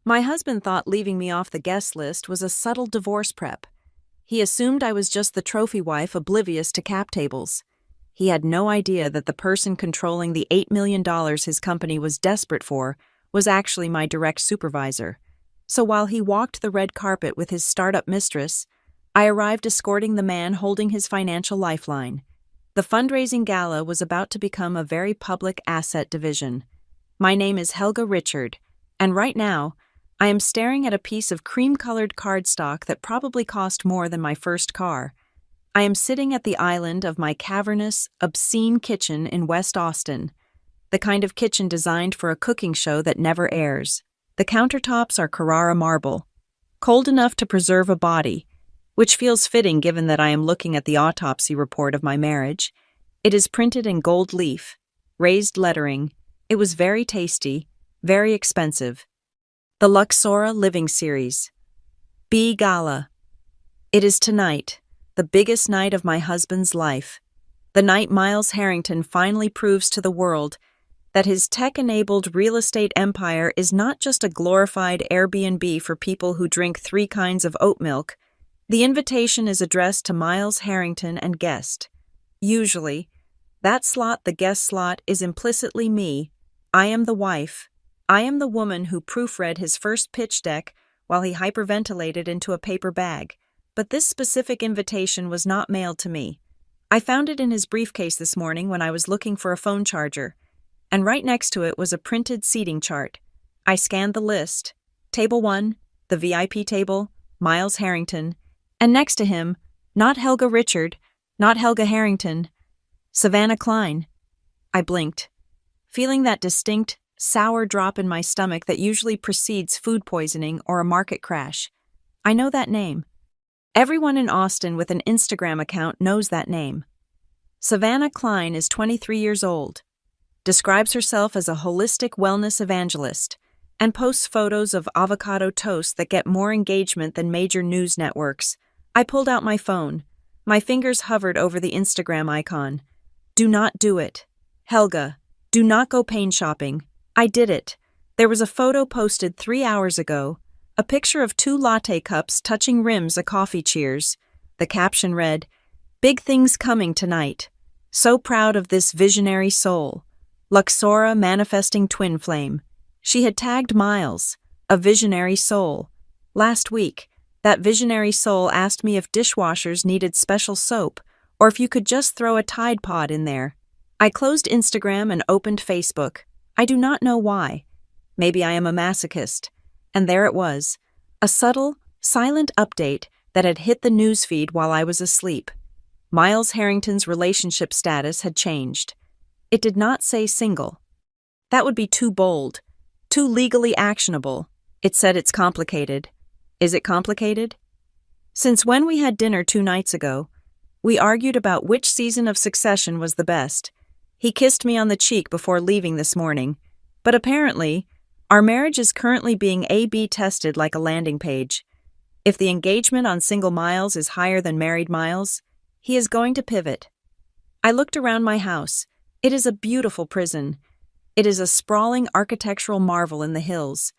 My husband thought leaving me off the guest list was a subtle divorce prep. He assumed I was just the trophy wife oblivious to cap tables. He had no idea that the person controlling the $8 million his company was desperate for was actually my direct supervisor. So while he walked the red carpet with his startup mistress, I arrived escorting the man holding his financial lifeline. The fundraising gala was about to become a very public asset division. My name is Helga Richard, and right now, I am staring at a piece of cream-colored cardstock that probably cost more than my first car. I am sitting at the island of my cavernous, obscene kitchen in West Austin, the kind of kitchen designed for a cooking show that never airs. The countertops are Carrara marble, cold enough to preserve a body, which feels fitting given that I am looking at the autopsy report of my marriage. It is printed in gold leaf, raised lettering. It was very tasty, very expensive. The Luxora Living Series. B Gala. It is tonight, the biggest night of my husband's life. The night Miles Harrington finally proves to the world that his tech-enabled real estate empire is not just a glorified Airbnb for people who drink 3 kinds of oat milk. The invitation is addressed to Miles Harrington and guest. Usually, that slot, the guest slot, is implicitly me. I am the wife. I am the woman who proofread his first pitch deck while he hyperventilated into a paper bag. But this specific invitation was not mailed to me. I found it in his briefcase this morning when I was looking for a phone charger, and right next to it was a printed seating chart. I scanned the list. Table 1, the VIP table, Miles Harrington, and next to him, not Helga Richard, not Helga Harrington, Savannah Klein. I blinked, feeling that distinct, sour drop in my stomach that usually precedes food poisoning or a market crash. I know that name. Everyone in Austin with an Instagram account knows that name. Savannah Klein is 23 years old, describes herself as a holistic wellness evangelist, and posts photos of avocado toast that get more engagement than major news networks. I pulled out my phone. My fingers hovered over the Instagram icon. Do not do it. Helga, do not go pain shopping. I did it. There was a photo posted 3 hours ago, a picture of 2 latte cups touching rims a coffee cheers. The caption read, "Big things coming tonight. So proud of this visionary soul. Luxora manifesting twin flame." She had tagged Miles, a visionary soul. Last week, that visionary soul asked me if dishwashers needed special soap or if you could just throw a Tide Pod in there. I closed Instagram and opened Facebook. I do not know why. Maybe I am a masochist. And there it was, a subtle, silent update that had hit the newsfeed while I was asleep. Miles Harrington's relationship status had changed. It did not say single. That would be too bold, too legally actionable. It said it's complicated. Is it complicated? Since when we had dinner 2 nights ago, we argued about which season of Succession was the best. He kissed me on the cheek before leaving this morning, but apparently, our marriage is currently being A/B tested like a landing page. If the engagement on single Miles is higher than married Miles, he is going to pivot. I looked around my house. It is a beautiful prison. It is a sprawling architectural marvel in the hills,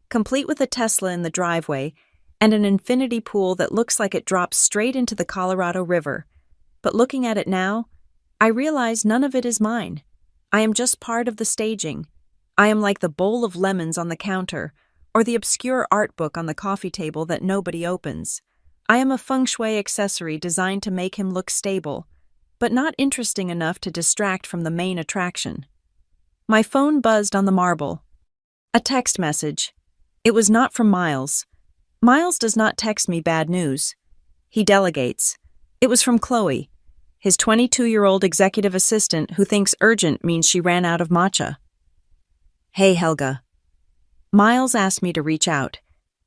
complete with a Tesla in the driveway and an infinity pool that looks like it drops straight into the Colorado River. But looking at it now, I realize none of it is mine. I am just part of the staging. I am like the bowl of lemons on the counter or the obscure art book on the coffee table that nobody opens. I am a feng shui accessory designed to make him look stable, but not interesting enough to distract from the main attraction. My phone buzzed on the marble. A text message. It was not from Miles. Miles does not text me bad news. He delegates. It was from Chloe, his 22-year-old executive assistant who thinks urgent means she ran out of matcha. Hey, Helga. Miles asked me to reach out.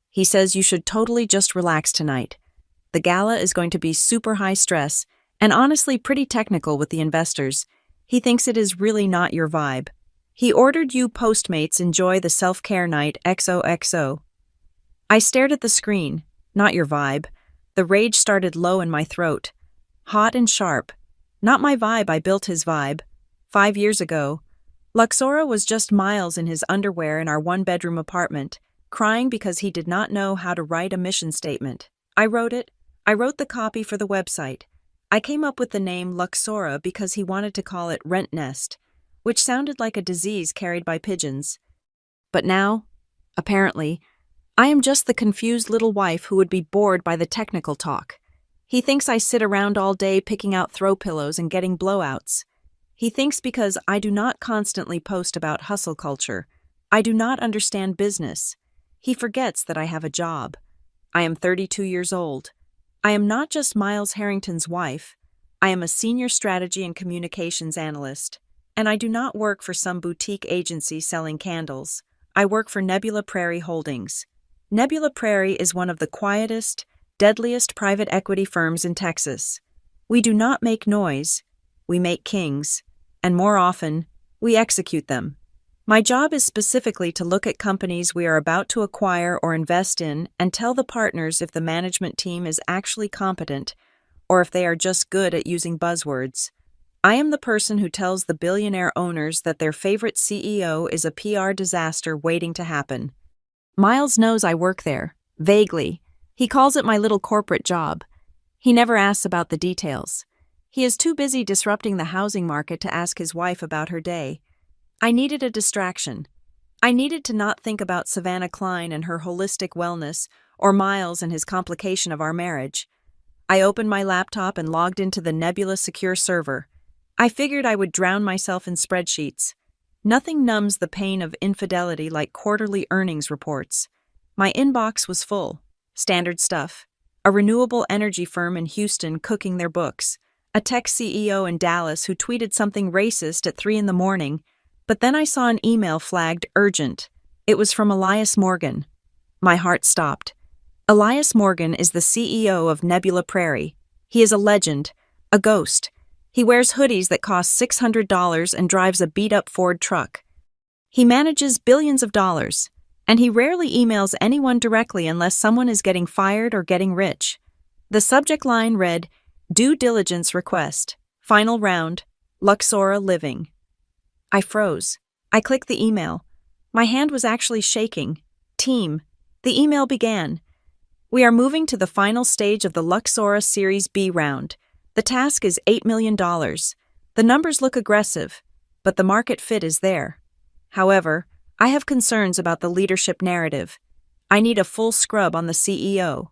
He says you should totally just relax tonight. The gala is going to be super high stress and honestly pretty technical with the investors. He thinks it is really not your vibe. He ordered you Postmates enjoy the self-care night XOXO. I stared at the screen. Not your vibe. The rage started low in my throat. Hot and sharp. Not my vibe, I built his vibe. 5 years ago. Luxora was just Miles in his underwear in our 1-bedroom apartment. crying because he did not know how to write a mission statement. I wrote it. I wrote the copy for the website. I came up with the name Luxora because he wanted to call it Rent Nest, which sounded like a disease carried by pigeons. But now, apparently, I am just the confused little wife who would be bored by the technical talk. He thinks I sit around all day picking out throw pillows and getting blowouts. He thinks because I do not constantly post about hustle culture, I do not understand business. He forgets that I have a job. I am 32 years old. I am not just Miles Harrington's wife. I am a senior strategy and communications analyst. And I do not work for some boutique agency selling candles. I work for Nebula Prairie Holdings. Nebula Prairie is one of the quietest, deadliest private equity firms in Texas. We do not make noise. We make kings. And more often, we execute them. My job is specifically to look at companies we are about to acquire or invest in and tell the partners if the management team is actually competent or if they are just good at using buzzwords. I am the person who tells the billionaire owners that their favorite CEO is a PR disaster waiting to happen. Miles knows I work there, vaguely. He calls it my little corporate job. He never asks about the details. He is too busy disrupting the housing market to ask his wife about her day. I needed a distraction. I needed to not think about Savannah Klein and her holistic wellness or Miles and his complication of our marriage. I opened my laptop and logged into the Nebula secure server. I figured I would drown myself in spreadsheets. Nothing numbs the pain of infidelity like quarterly earnings reports. My inbox was full. Standard stuff. A renewable energy firm in Houston cooking their books. A tech CEO in Dallas who tweeted something racist at 3 a.m, but then I saw an email flagged urgent. It was from Elias Morgan. My heart stopped. Elias Morgan is the CEO of Nebula Prairie. He is a legend, a ghost. He wears hoodies that cost $600 and drives a beat-up Ford truck. He manages billions of dollars, and he rarely emails anyone directly unless someone is getting fired or getting rich. The subject line read, "Due diligence request. Final round. Luxora Living." I froze. I clicked the email. My hand was actually shaking. Team. The email began. We are moving to the final stage of the Luxora Series B round. The task is $8 million. The numbers look aggressive, but the market fit is there. However, I have concerns about the leadership narrative. I need a full scrub on the CEO.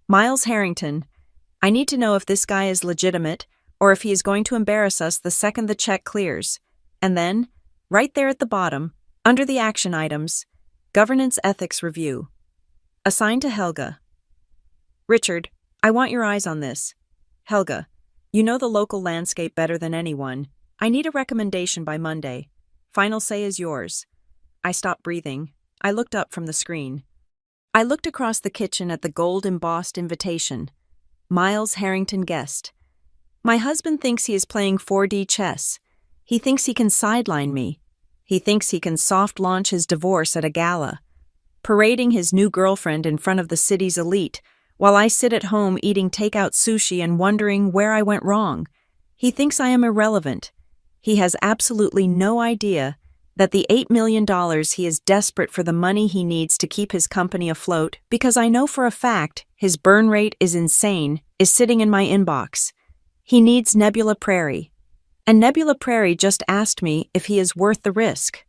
Miles Harrington. I need to know if this guy is legitimate or if he is going to embarrass us the second the check clears. And then, right there at the bottom, under the action items, Governance Ethics Review. Assigned to Helga. Richard, I want your eyes on this. Helga, you know the local landscape better than anyone. I need a recommendation by Monday. Final say is yours. I stopped breathing. I looked up from the screen. I looked across the kitchen at the gold-embossed invitation. Miles Harrington guest. My husband thinks he is playing 4D chess. He thinks he can sideline me. He thinks he can soft launch his divorce at a gala, parading his new girlfriend in front of the city's elite, while I sit at home eating takeout sushi and wondering where I went wrong. He thinks I am irrelevant. He has absolutely no idea that the $8 million he is desperate for the money he needs to keep his company afloat, because I know for a fact his burn rate is insane, is sitting in my inbox. He needs Nebula Prairie. And Nebula Prairie just asked me if he is worth the risk.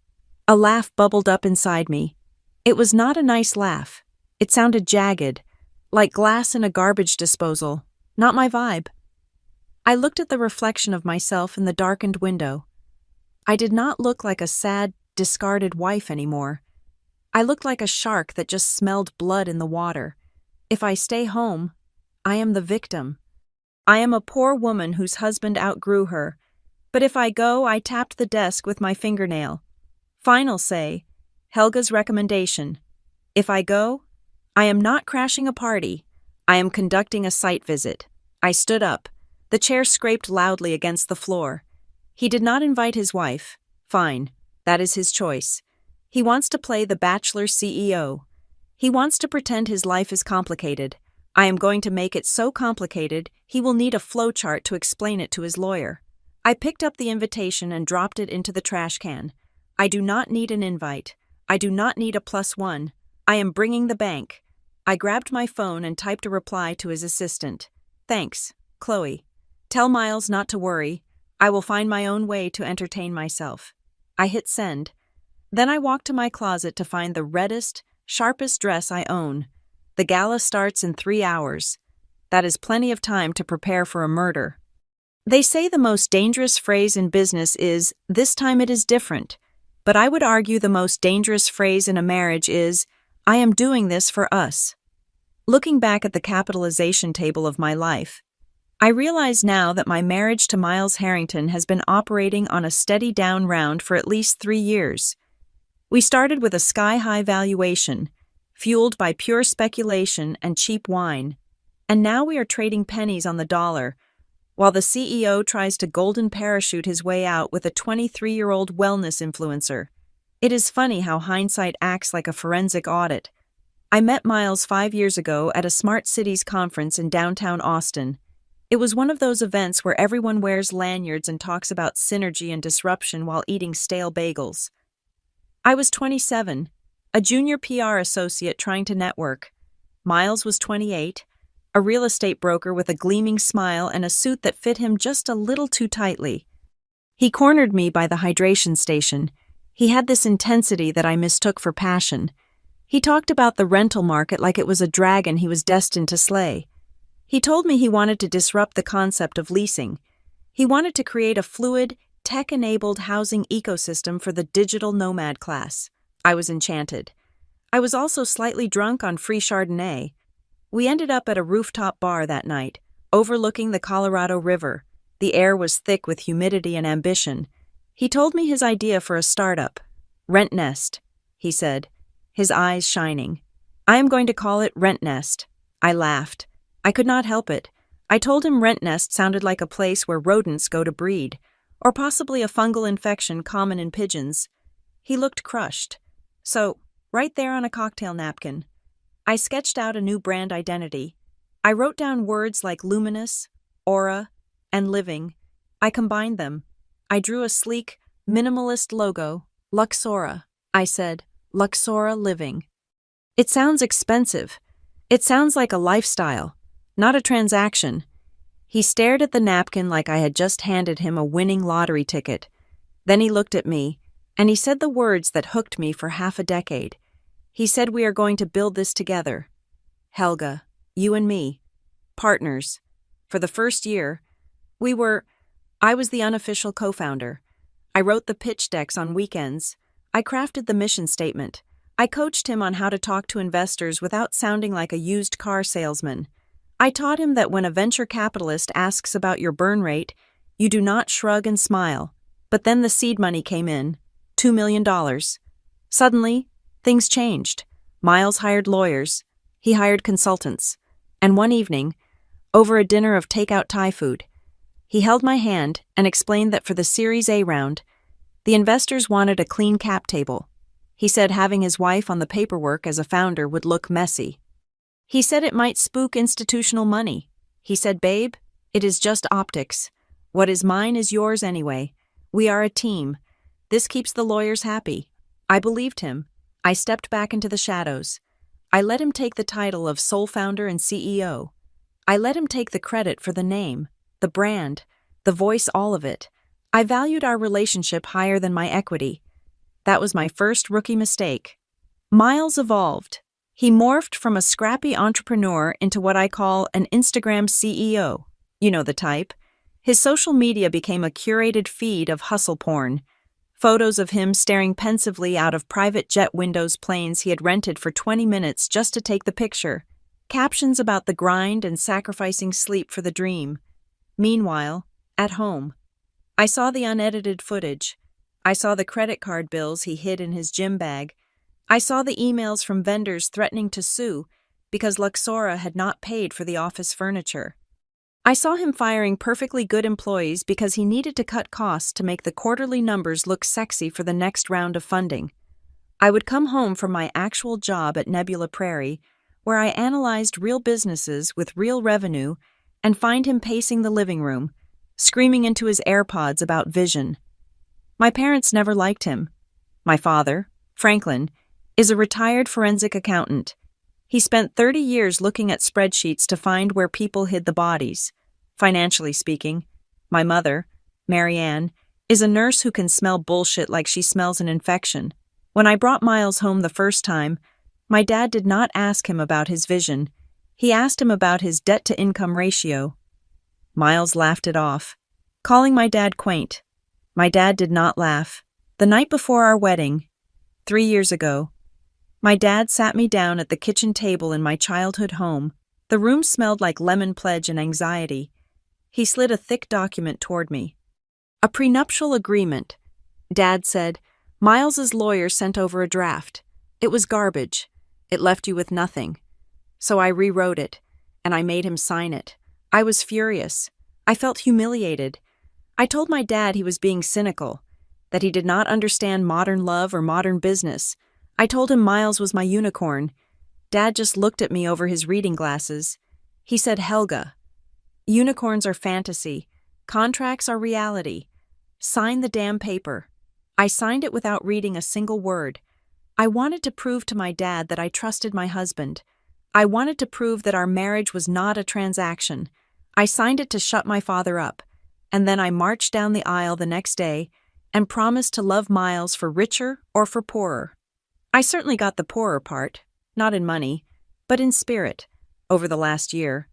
A laugh bubbled up inside me. It was not a nice laugh. It sounded jagged, like glass in a garbage disposal. Not my vibe. I looked at the reflection of myself in the darkened window. I did not look like a sad, discarded wife anymore. I looked like a shark that just smelled blood in the water. If I stay home, I am the victim. I am a poor woman whose husband outgrew her. But if I go, I tapped the desk with my fingernail. Final say, Helga's recommendation. If I go, I am not crashing a party. I am conducting a site visit. I stood up. The chair scraped loudly against the floor. He did not invite his wife. Fine, that is his choice. He wants to play the bachelor CEO. He wants to pretend his life is complicated. I am going to make it so complicated, he will need a flowchart to explain it to his lawyer. I picked up the invitation and dropped it into the trash can. I do not need an invite. I do not need a +1. I am bringing the bank. I grabbed my phone and typed a reply to his assistant. Thanks, Chloe. Tell Miles not to worry. I will find my own way to entertain myself. I hit send. Then I walked to my closet to find the reddest, sharpest dress I own. The gala starts in 3 hours. That is plenty of time to prepare for a murder. They say the most dangerous phrase in business is, "This time it is different." But I would argue the most dangerous phrase in a marriage is, "I am doing this for us." Looking back at the capitalization table of my life, I realize now that my marriage to Miles Harrington has been operating on a steady down round for at least 3 years. We started with a sky-high valuation, fueled by pure speculation and cheap wine, and now we are trading pennies on the dollar, while the CEO tries to golden parachute his way out with a 23-year-old wellness influencer. It is funny how hindsight acts like a forensic audit. I met Miles 5 years ago at a Smart Cities conference in downtown Austin. It was one of those events where everyone wears lanyards and talks about synergy and disruption while eating stale bagels. I was 27, a junior PR associate trying to network. Miles was 28, a real estate broker with a gleaming smile and a suit that fit him just a little too tightly. He cornered me by the hydration station. He had this intensity that I mistook for passion. He talked about the rental market like it was a dragon he was destined to slay. He told me he wanted to disrupt the concept of leasing. He wanted to create a fluid, tech-enabled housing ecosystem for the digital nomad class. I was enchanted. I was also slightly drunk on free Chardonnay. We ended up at a rooftop bar that night, overlooking the Colorado River. The air was thick with humidity and ambition. He told me his idea for a startup. Rent Nest, he said, his eyes shining. I am going to call it Rent Nest. I laughed. I could not help it. I told him Rent Nest sounded like a place where rodents go to breed, or possibly a fungal infection common in pigeons. He looked crushed. So, right there on a cocktail napkin, I sketched out a new brand identity. I wrote down words like luminous, aura, and living. I combined them. I drew a sleek, minimalist logo, Luxora. I said, Luxora Living. It sounds expensive. It sounds like a lifestyle, not a transaction. He stared at the napkin like I had just handed him a winning lottery ticket. Then he looked at me, and he said the words that hooked me for half a decade. He said, "We are going to build this together. Helga, you and me, partners." For the first year, I was the unofficial co-founder. I wrote the pitch decks on weekends. I crafted the mission statement. I coached him on how to talk to investors without sounding like a used car salesman. I taught him that when a venture capitalist asks about your burn rate, you do not shrug and smile. But then the seed money came in, $2 million. Suddenly, things changed. Miles hired lawyers. He hired consultants. And one evening, over a dinner of takeout Thai food, he held my hand and explained that for the Series A round, the investors wanted a clean cap table. He said having his wife on the paperwork as a founder would look messy. He said it might spook institutional money. He said, "Babe, it is just optics. What is mine is yours anyway. We are a team. This keeps the lawyers happy." I believed him. I stepped back into the shadows. I let him take the title of sole founder and CEO. I let him take the credit for the name, the brand, the voice, all of it. I valued our relationship higher than my equity. That was my first rookie mistake. Miles evolved. He morphed from a scrappy entrepreneur into what I call an Instagram CEO. You know the type. His social media became a curated feed of hustle porn. Photos of him staring pensively out of private jet windows planes he had rented for 20 minutes just to take the picture. Captions about the grind and sacrificing sleep for the dream. Meanwhile, at home, I saw the unedited footage. I saw the credit card bills he hid in his gym bag. I saw the emails from vendors threatening to sue because Luxora had not paid for the office furniture. I saw him firing perfectly good employees because he needed to cut costs to make the quarterly numbers look sexy for the next round of funding. I would come home from my actual job at Nebula Prairie, where I analyzed real businesses with real revenue, and find him pacing the living room, screaming into his AirPods about vision. My parents never liked him. My father, Franklin, is a retired forensic accountant. He spent 30 years looking at spreadsheets to find where people hid the bodies. Financially speaking, my mother, Marianne, is a nurse who can smell bullshit like she smells an infection. When I brought Miles home the first time, my dad did not ask him about his vision. He asked him about his debt-to-income ratio. Miles laughed it off, calling my dad quaint. My dad did not laugh. The night before our wedding, 3 years ago, my dad sat me down at the kitchen table in my childhood home. The room smelled like lemon pledge and anxiety. He slid a thick document toward me. A prenuptial agreement. Dad said, Miles's lawyer sent over a draft. It was garbage. It left you with nothing. So I rewrote it, and I made him sign it. I was furious. I felt humiliated. I told my dad he was being cynical, that he did not understand modern love or modern business. I told him Miles was my unicorn. Dad just looked at me over his reading glasses. He said, Helga, unicorns are fantasy. Contracts are reality. Sign the damn paper. I signed it without reading a single word. I wanted to prove to my dad that I trusted my husband. I wanted to prove that our marriage was not a transaction. I signed it to shut my father up, and then I marched down the aisle the next day and promised to love Miles for richer or for poorer. I certainly got the poorer part, not in money, but in spirit, over the last year.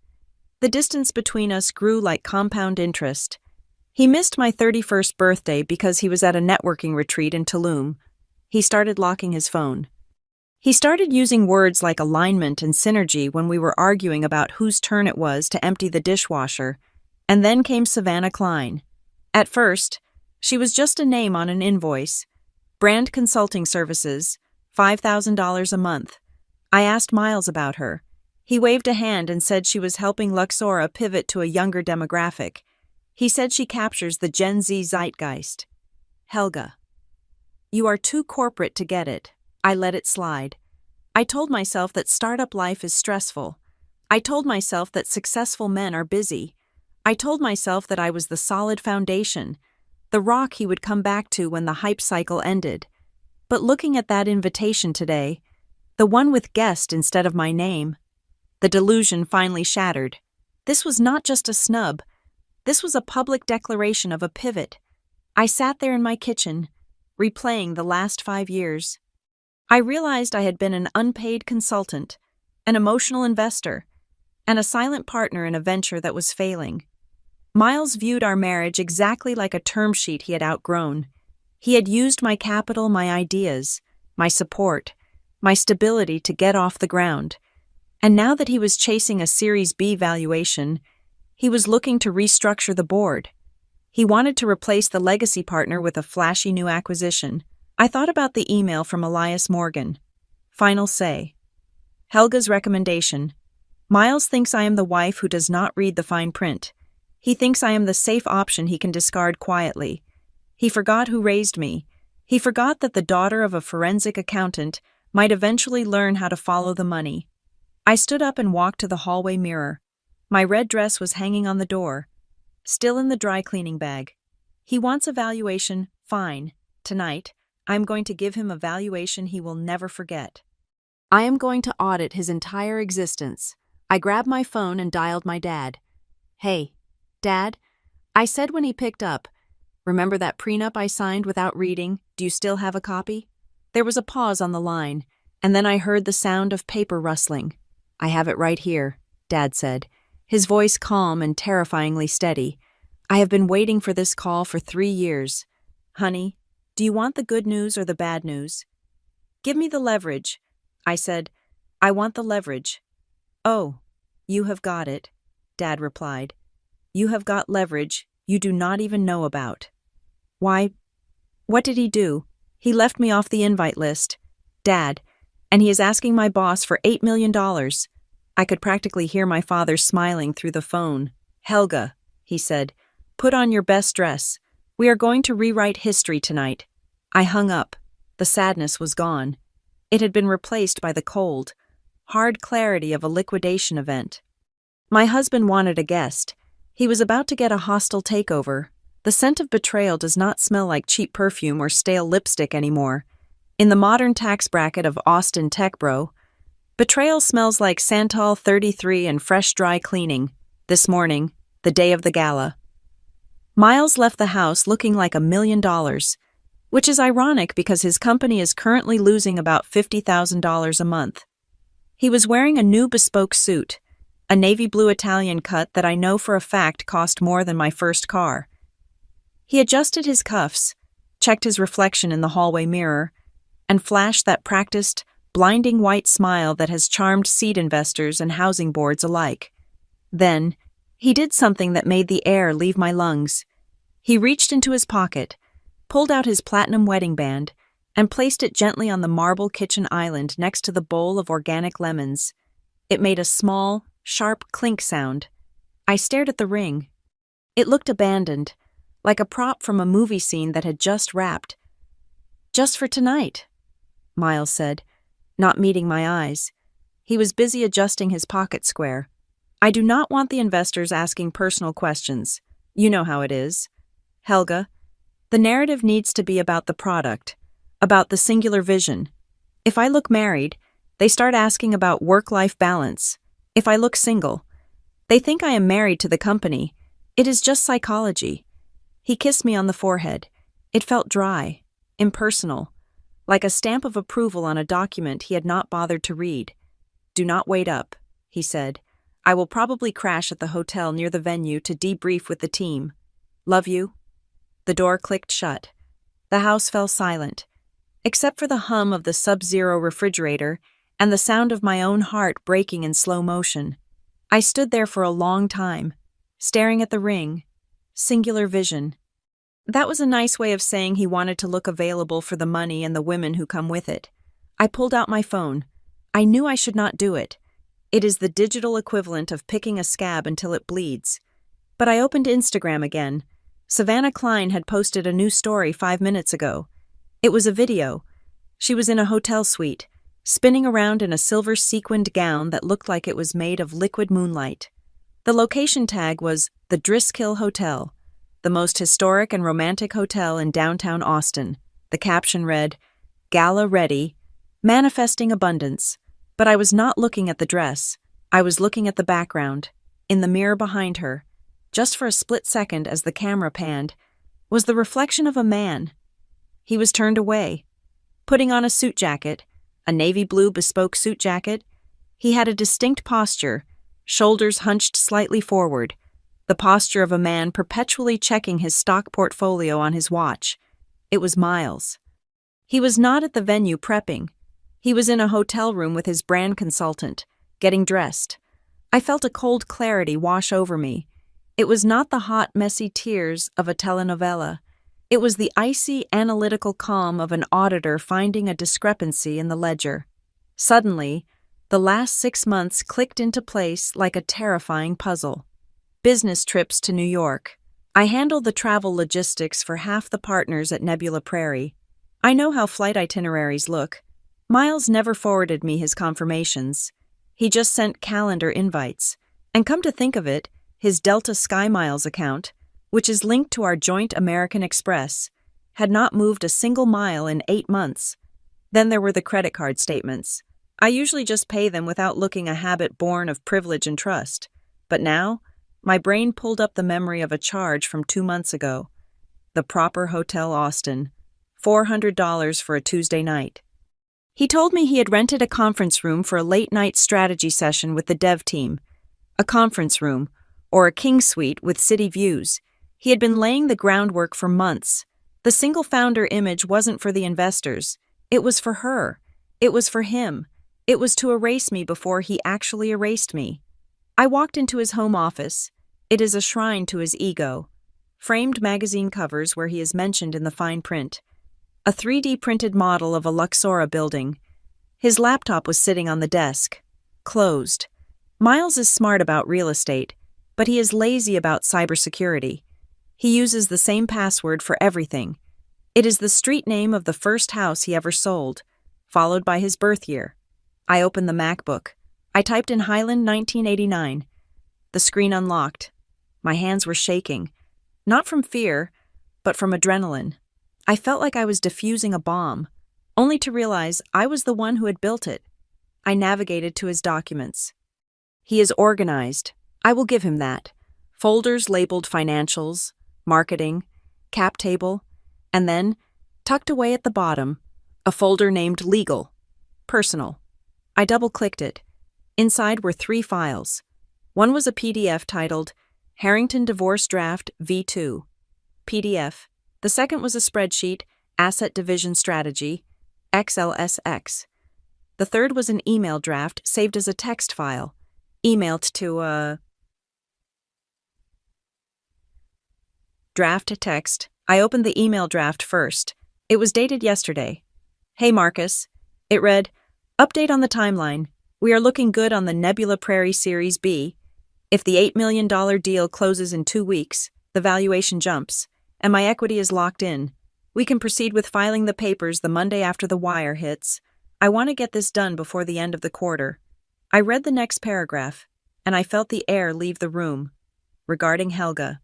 The distance between us grew like compound interest. He missed my 31st birthday because he was at a networking retreat in Tulum. He started locking his phone. He started using words like alignment and synergy when we were arguing about whose turn it was to empty the dishwasher. And then came Savannah Klein. At first, she was just a name on an invoice. Brand consulting services, $5,000 a month. I asked Miles about her. He waved a hand and said she was helping Luxora pivot to a younger demographic. He said she captures the Gen Z zeitgeist. Helga, you are too corporate to get it. I let it slide. I told myself that startup life is stressful. I told myself that successful men are busy. I told myself that I was the solid foundation, the rock he would come back to when the hype cycle ended. But looking at that invitation today, the one with guest instead of my name, the delusion finally shattered. This was not just a snub. This was a public declaration of a pivot. I sat there in my kitchen, replaying the last 5 years. I realized I had been an unpaid consultant, an emotional investor, and a silent partner in a venture that was failing. Miles viewed our marriage exactly like a term sheet he had outgrown. He had used my capital, my ideas, my support, my stability to get off the ground. And now that he was chasing a Series B valuation, he was looking to restructure the board. He wanted to replace the legacy partner with a flashy new acquisition. I thought about the email from Elias Morgan. Final say. Helga's recommendation. Miles thinks I am the wife who does not read the fine print. He thinks I am the safe option he can discard quietly. He forgot who raised me. He forgot that the daughter of a forensic accountant might eventually learn how to follow the money. I stood up and walked to the hallway mirror. My red dress was hanging on the door, still in the dry cleaning bag. He wants a valuation, fine. Tonight, I'm going to give him a valuation he will never forget. I am going to audit his entire existence. I grabbed my phone and dialed my dad. Hey, Dad, I said when he picked up, remember that prenup I signed without reading? Do you still have a copy? There was a pause on the line, and then I heard the sound of paper rustling. I have it right here, Dad said, his voice calm and terrifyingly steady. I have been waiting for this call for 3 years. Honey, do you want the good news or the bad news? Give me the leverage. I said, I want the leverage. Oh, you have got it, Dad replied. You have got leverage you do not even know about. Why, what did he do? He left me off the invite list, Dad, and he is asking my boss for $8 million. I could practically hear my father smiling through the phone. Helga, he said, put on your best dress. We are going to rewrite history tonight. I hung up. The sadness was gone. It had been replaced by the cold, hard clarity of a liquidation event. My husband wanted a guest. He was about to get a hostile takeover. The scent of betrayal does not smell like cheap perfume or stale lipstick anymore. In the modern tax bracket of Austin Tech Bro, betrayal smells like Santal 33 and fresh dry cleaning. This morning, the day of the gala, Miles left the house looking like $1 million, which is ironic because his company is currently losing about $50,000 a month. He was wearing a new bespoke suit, a navy blue Italian cut that I know for a fact cost more than my first car. He adjusted his cuffs, checked his reflection in the hallway mirror, and flashed that practiced, blinding white smile that has charmed seed investors and housing boards alike. Then, he did something that made the air leave my lungs. He reached into his pocket, pulled out his platinum wedding band, and placed it gently on the marble kitchen island next to the bowl of organic lemons. It made a small, sharp clink sound. I stared at the ring. It looked abandoned, like a prop from a movie scene that had just wrapped. "Just for tonight," Miles said, not meeting my eyes. He was busy adjusting his pocket square. "I do not want the investors asking personal questions. You know how it is. Helga, the narrative needs to be about the product, about the singular vision. If I look married, they start asking about work-life balance. If I look single, they think I am married to the company. It is just psychology." He kissed me on the forehead. It felt dry, impersonal, like a stamp of approval on a document he had not bothered to read. "Do not wait up," he said. "I will probably crash at the hotel near the venue to debrief with the team. Love you." The door clicked shut. The house fell silent, except for the hum of the Sub-Zero refrigerator and the sound of my own heart breaking in slow motion. I stood there for a long time, staring at the ring. Singular vision. That was a nice way of saying he wanted to look available for the money and the women who come with it. I pulled out my phone. I knew I should not do it. It is the digital equivalent of picking a scab until it bleeds. But I opened Instagram again. Savannah Klein had posted a new story 5 minutes ago. It was a video. She was in a hotel suite, spinning around in a silver sequined gown that looked like it was made of liquid moonlight. The location tag was the Driskill Hotel, the most historic and romantic hotel in downtown Austin. The caption read, "Gala ready, manifesting abundance." But I was not looking at the dress. I was looking at the background, in the mirror behind her. Just for a split second as the camera panned, was the reflection of a man. He was turned away, putting on a suit jacket, a navy blue bespoke suit jacket. He had a distinct posture, shoulders hunched slightly forward, the posture of a man perpetually checking his stock portfolio on his watch. It was Miles. He was not at the venue prepping. He was in a hotel room with his brand consultant, getting dressed. I felt a cold clarity wash over me. It was not the hot, messy tears of a telenovela. It was the icy, analytical calm of an auditor finding a discrepancy in the ledger. Suddenly, the last 6 months clicked into place like a terrifying puzzle. Business trips to New York. I handle the travel logistics for half the partners at Nebula Prairie. I know how flight itineraries look. Miles never forwarded me his confirmations. He just sent calendar invites. And come to think of it, his Delta SkyMiles account, which is linked to our joint American Express, had not moved a single mile in 8 months. Then there were the credit card statements. I usually just pay them without looking, a habit born of privilege and trust. But now, my brain pulled up the memory of a charge from 2 months ago. The Proper Hotel Austin, $400 for a Tuesday night. He told me he had rented a conference room for a late-night strategy session with the dev team. A conference room, or a king suite with city views. He had been laying the groundwork for months. The single founder image wasn't for the investors. It was for her. It was for him. It was to erase me before he actually erased me. I walked into his home office. It is a shrine to his ego. Framed magazine covers where he is mentioned in the fine print. A 3D printed model of a Luxora building. His laptop was sitting on the desk. Closed. Miles is smart about real estate, but he is lazy about cybersecurity. He uses the same password for everything. It is the street name of the first house he ever sold, followed by his birth year. I opened the MacBook. I typed in Highland 1989. The screen unlocked. My hands were shaking, not from fear, but from adrenaline. I felt like I was defusing a bomb. only to realize I was the one who had built it. I navigated to his documents. He is organized. I will give him that. Folders labeled financials, marketing, cap table, and then, tucked away at the bottom, a folder named Legal, Personal. I double-clicked it. Inside were 3 files. One was a PDF titled Harrington Divorce Draft V2, PDF. The second was a spreadsheet, Asset Division Strategy, XLSX. The third was an email draft saved as a text file, emailed to draft text. I opened the email draft first. It was dated yesterday. Hey Marcus. It read, update on the timeline. We are looking good on the Nebula Prairie Series B. If the $8 million deal closes in 2 weeks, the valuation jumps, and my equity is locked in. We can proceed with filing the papers the Monday after the wire hits. I want to get this done before the end of the quarter. I read the next paragraph, and I felt the air leave the room. Regarding Helga.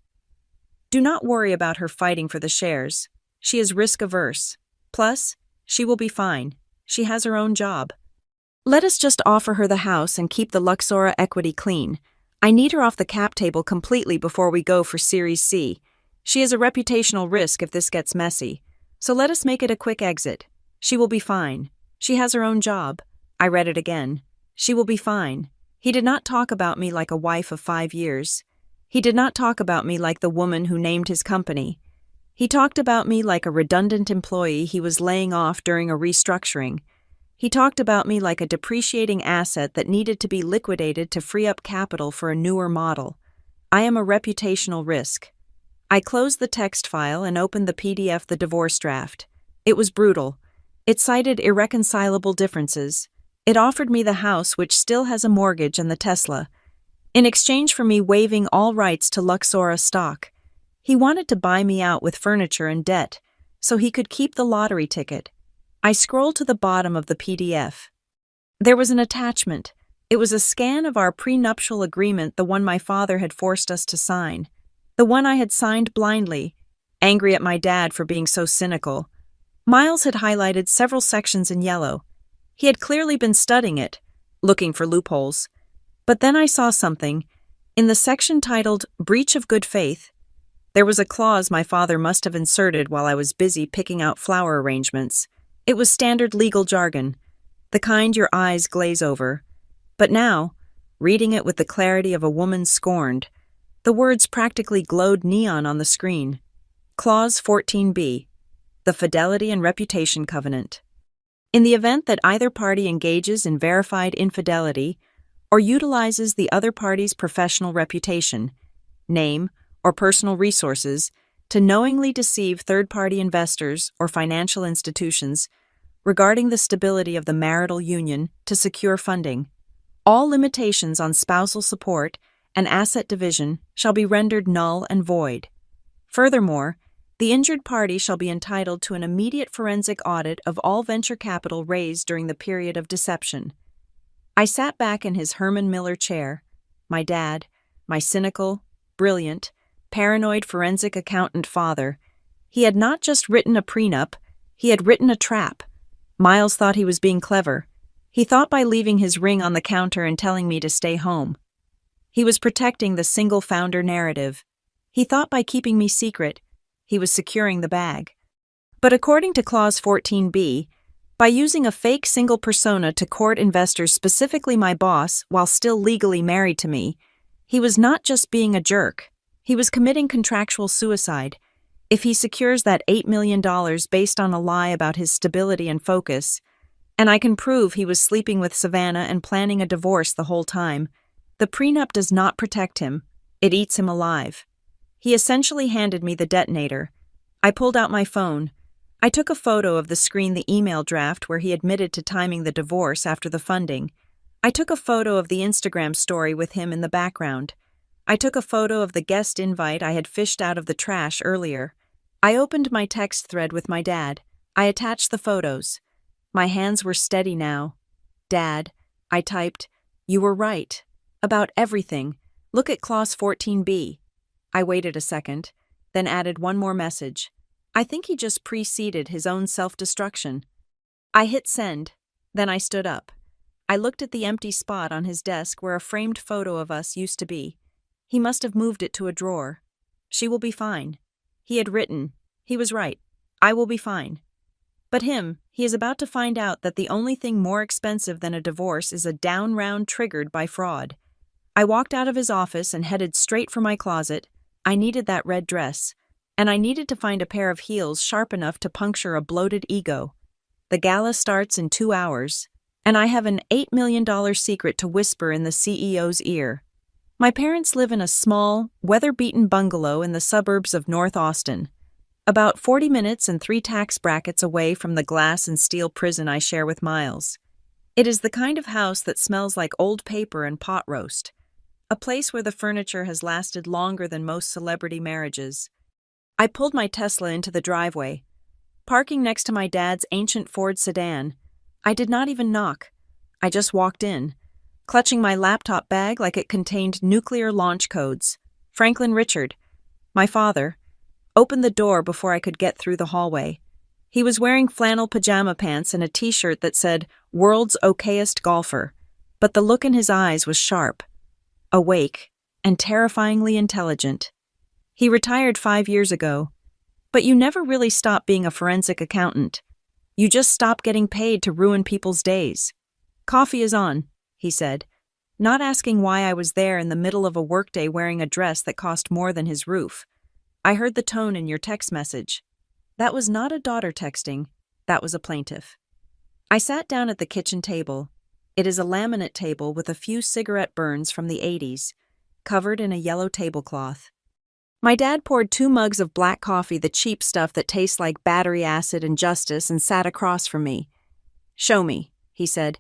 Do not worry about her fighting for the shares. She is risk-averse. Plus, she will be fine. She has her own job. Let us just offer her the house and keep the Luxora equity clean. I need her off the cap table completely before we go for Series C. She is a reputational risk if this gets messy. So let us make it a quick exit. She will be fine. She has her own job. I read it again. She will be fine. He did not talk about me like a wife of 5 years. He did not talk about me like the woman who named his company. He talked about me like a redundant employee he was laying off during a restructuring. He talked about me like a depreciating asset that needed to be liquidated to free up capital for a newer model. I am a reputational risk. I closed the text file and opened the PDF, the divorce draft. It was brutal. It cited irreconcilable differences. It offered me the house which still has a mortgage and the Tesla, in exchange for me waiving all rights to Luxora stock. He wanted to buy me out with furniture and debt, so he could keep the lottery ticket. I scrolled to the bottom of the PDF. There was an attachment. It was a scan of our prenuptial agreement, the one my father had forced us to sign. The one I had signed blindly, angry at my dad for being so cynical. Miles had highlighted several sections in yellow. He had clearly been studying it, looking for loopholes. But then I saw something. In the section titled Breach of Good Faith, there was a clause my father must have inserted while I was busy picking out flower arrangements. It was standard legal jargon, the kind your eyes glaze over. But now, reading it with the clarity of a woman scorned, the words practically glowed neon on the screen. Clause 14b, the Fidelity and Reputation Covenant. In the event that either party engages in verified infidelity or utilizes the other party's professional reputation, name, or personal resources to knowingly deceive third-party investors or financial institutions regarding the stability of the marital union to secure funding, all limitations on spousal support and asset division shall be rendered null and void. Furthermore, the injured party shall be entitled to an immediate forensic audit of all venture capital raised during the period of deception. I sat back in his Herman Miller chair. My dad, my cynical, brilliant, paranoid forensic accountant father, he had not just written a prenup, he had written a trap. Miles thought he was being clever. He thought by leaving his ring on the counter and telling me to stay home. He was protecting the single founder narrative. He thought by keeping me secret, he was securing the bag. But according to Clause 14b, by using a fake single persona to court investors, specifically my boss, while still legally married to me, he was not just being a jerk. He was committing contractual suicide. If he secures that $8 million based on a lie about his stability and focus, and I can prove he was sleeping with Savannah and planning a divorce the whole time, the prenup does not protect him. It eats him alive. He essentially handed me the detonator. I pulled out my phone. I took a photo of the screen, the email draft where he admitted to timing the divorce after the funding. I took a photo of the Instagram story with him in the background. I took a photo of the guest invite I had fished out of the trash earlier. I opened my text thread with my dad. I attached the photos. My hands were steady now. Dad, I typed, you were right. About everything. Look at Clause 14b. I waited a second, then added one more message. I think he just preceded his own self-destruction. I hit send. Then I stood up. I looked at the empty spot on his desk where a framed photo of us used to be. He must have moved it to a drawer. She will be fine. He had written. He was right. I will be fine. But he is about to find out that the only thing more expensive than a divorce is a down round triggered by fraud. I walked out of his office and headed straight for my closet. I needed that red dress. And I needed to find a pair of heels sharp enough to puncture a bloated ego. The gala starts in 2 hours, and I have an $8 million secret to whisper in the CEO's ear. My parents live in a small, weather-beaten bungalow in the suburbs of North Austin, about 40 minutes and 3 tax brackets away from the glass and steel prison I share with Miles. It is the kind of house that smells like old paper and pot roast, a place where the furniture has lasted longer than most celebrity marriages. I pulled my Tesla into the driveway. Parking next to my dad's ancient Ford sedan, I did not even knock. I just walked in, clutching my laptop bag like it contained nuclear launch codes. Franklin Richard, my father, opened the door before I could get through the hallway. He was wearing flannel pajama pants and a t-shirt that said, "World's Okayest Golfer," but the look in his eyes was sharp, awake, and terrifyingly intelligent. He retired 5 years ago, but you never really stop being a forensic accountant. You just stop getting paid to ruin people's days. "Coffee is on," he said, not asking why I was there in the middle of a workday wearing a dress that cost more than his roof. "I heard the tone in your text message." That was not a daughter texting, that was a plaintiff. I sat down at the kitchen table. It is a laminate table with a few cigarette burns from the 80s, covered in a yellow tablecloth. My dad poured 2 mugs of black coffee, the cheap stuff that tastes like battery acid and justice, and sat across from me. "Show me," he said.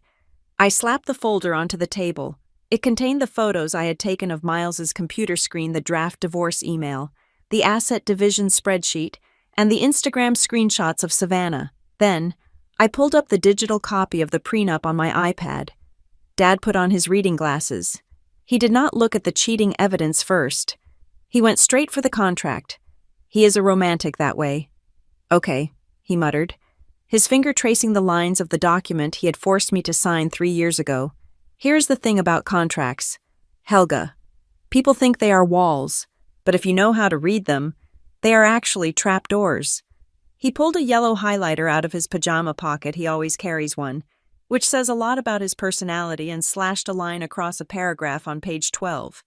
I slapped the folder onto the table. It contained the photos I had taken of Miles's computer screen, the draft divorce email, the asset division spreadsheet, and the Instagram screenshots of Savannah. Then, I pulled up the digital copy of the prenup on my iPad. Dad put on his reading glasses. He did not look at the cheating evidence first. He went straight for the contract. He is a romantic that way. "Okay," he muttered, his finger tracing the lines of the document he had forced me to sign 3 years ago. "Here's the thing about contracts. Helga. People think they are walls, but if you know how to read them, they are actually trapdoors." He pulled a yellow highlighter out of his pajama pocket, he always carries one, which says a lot about his personality, and slashed a line across a paragraph on page 12.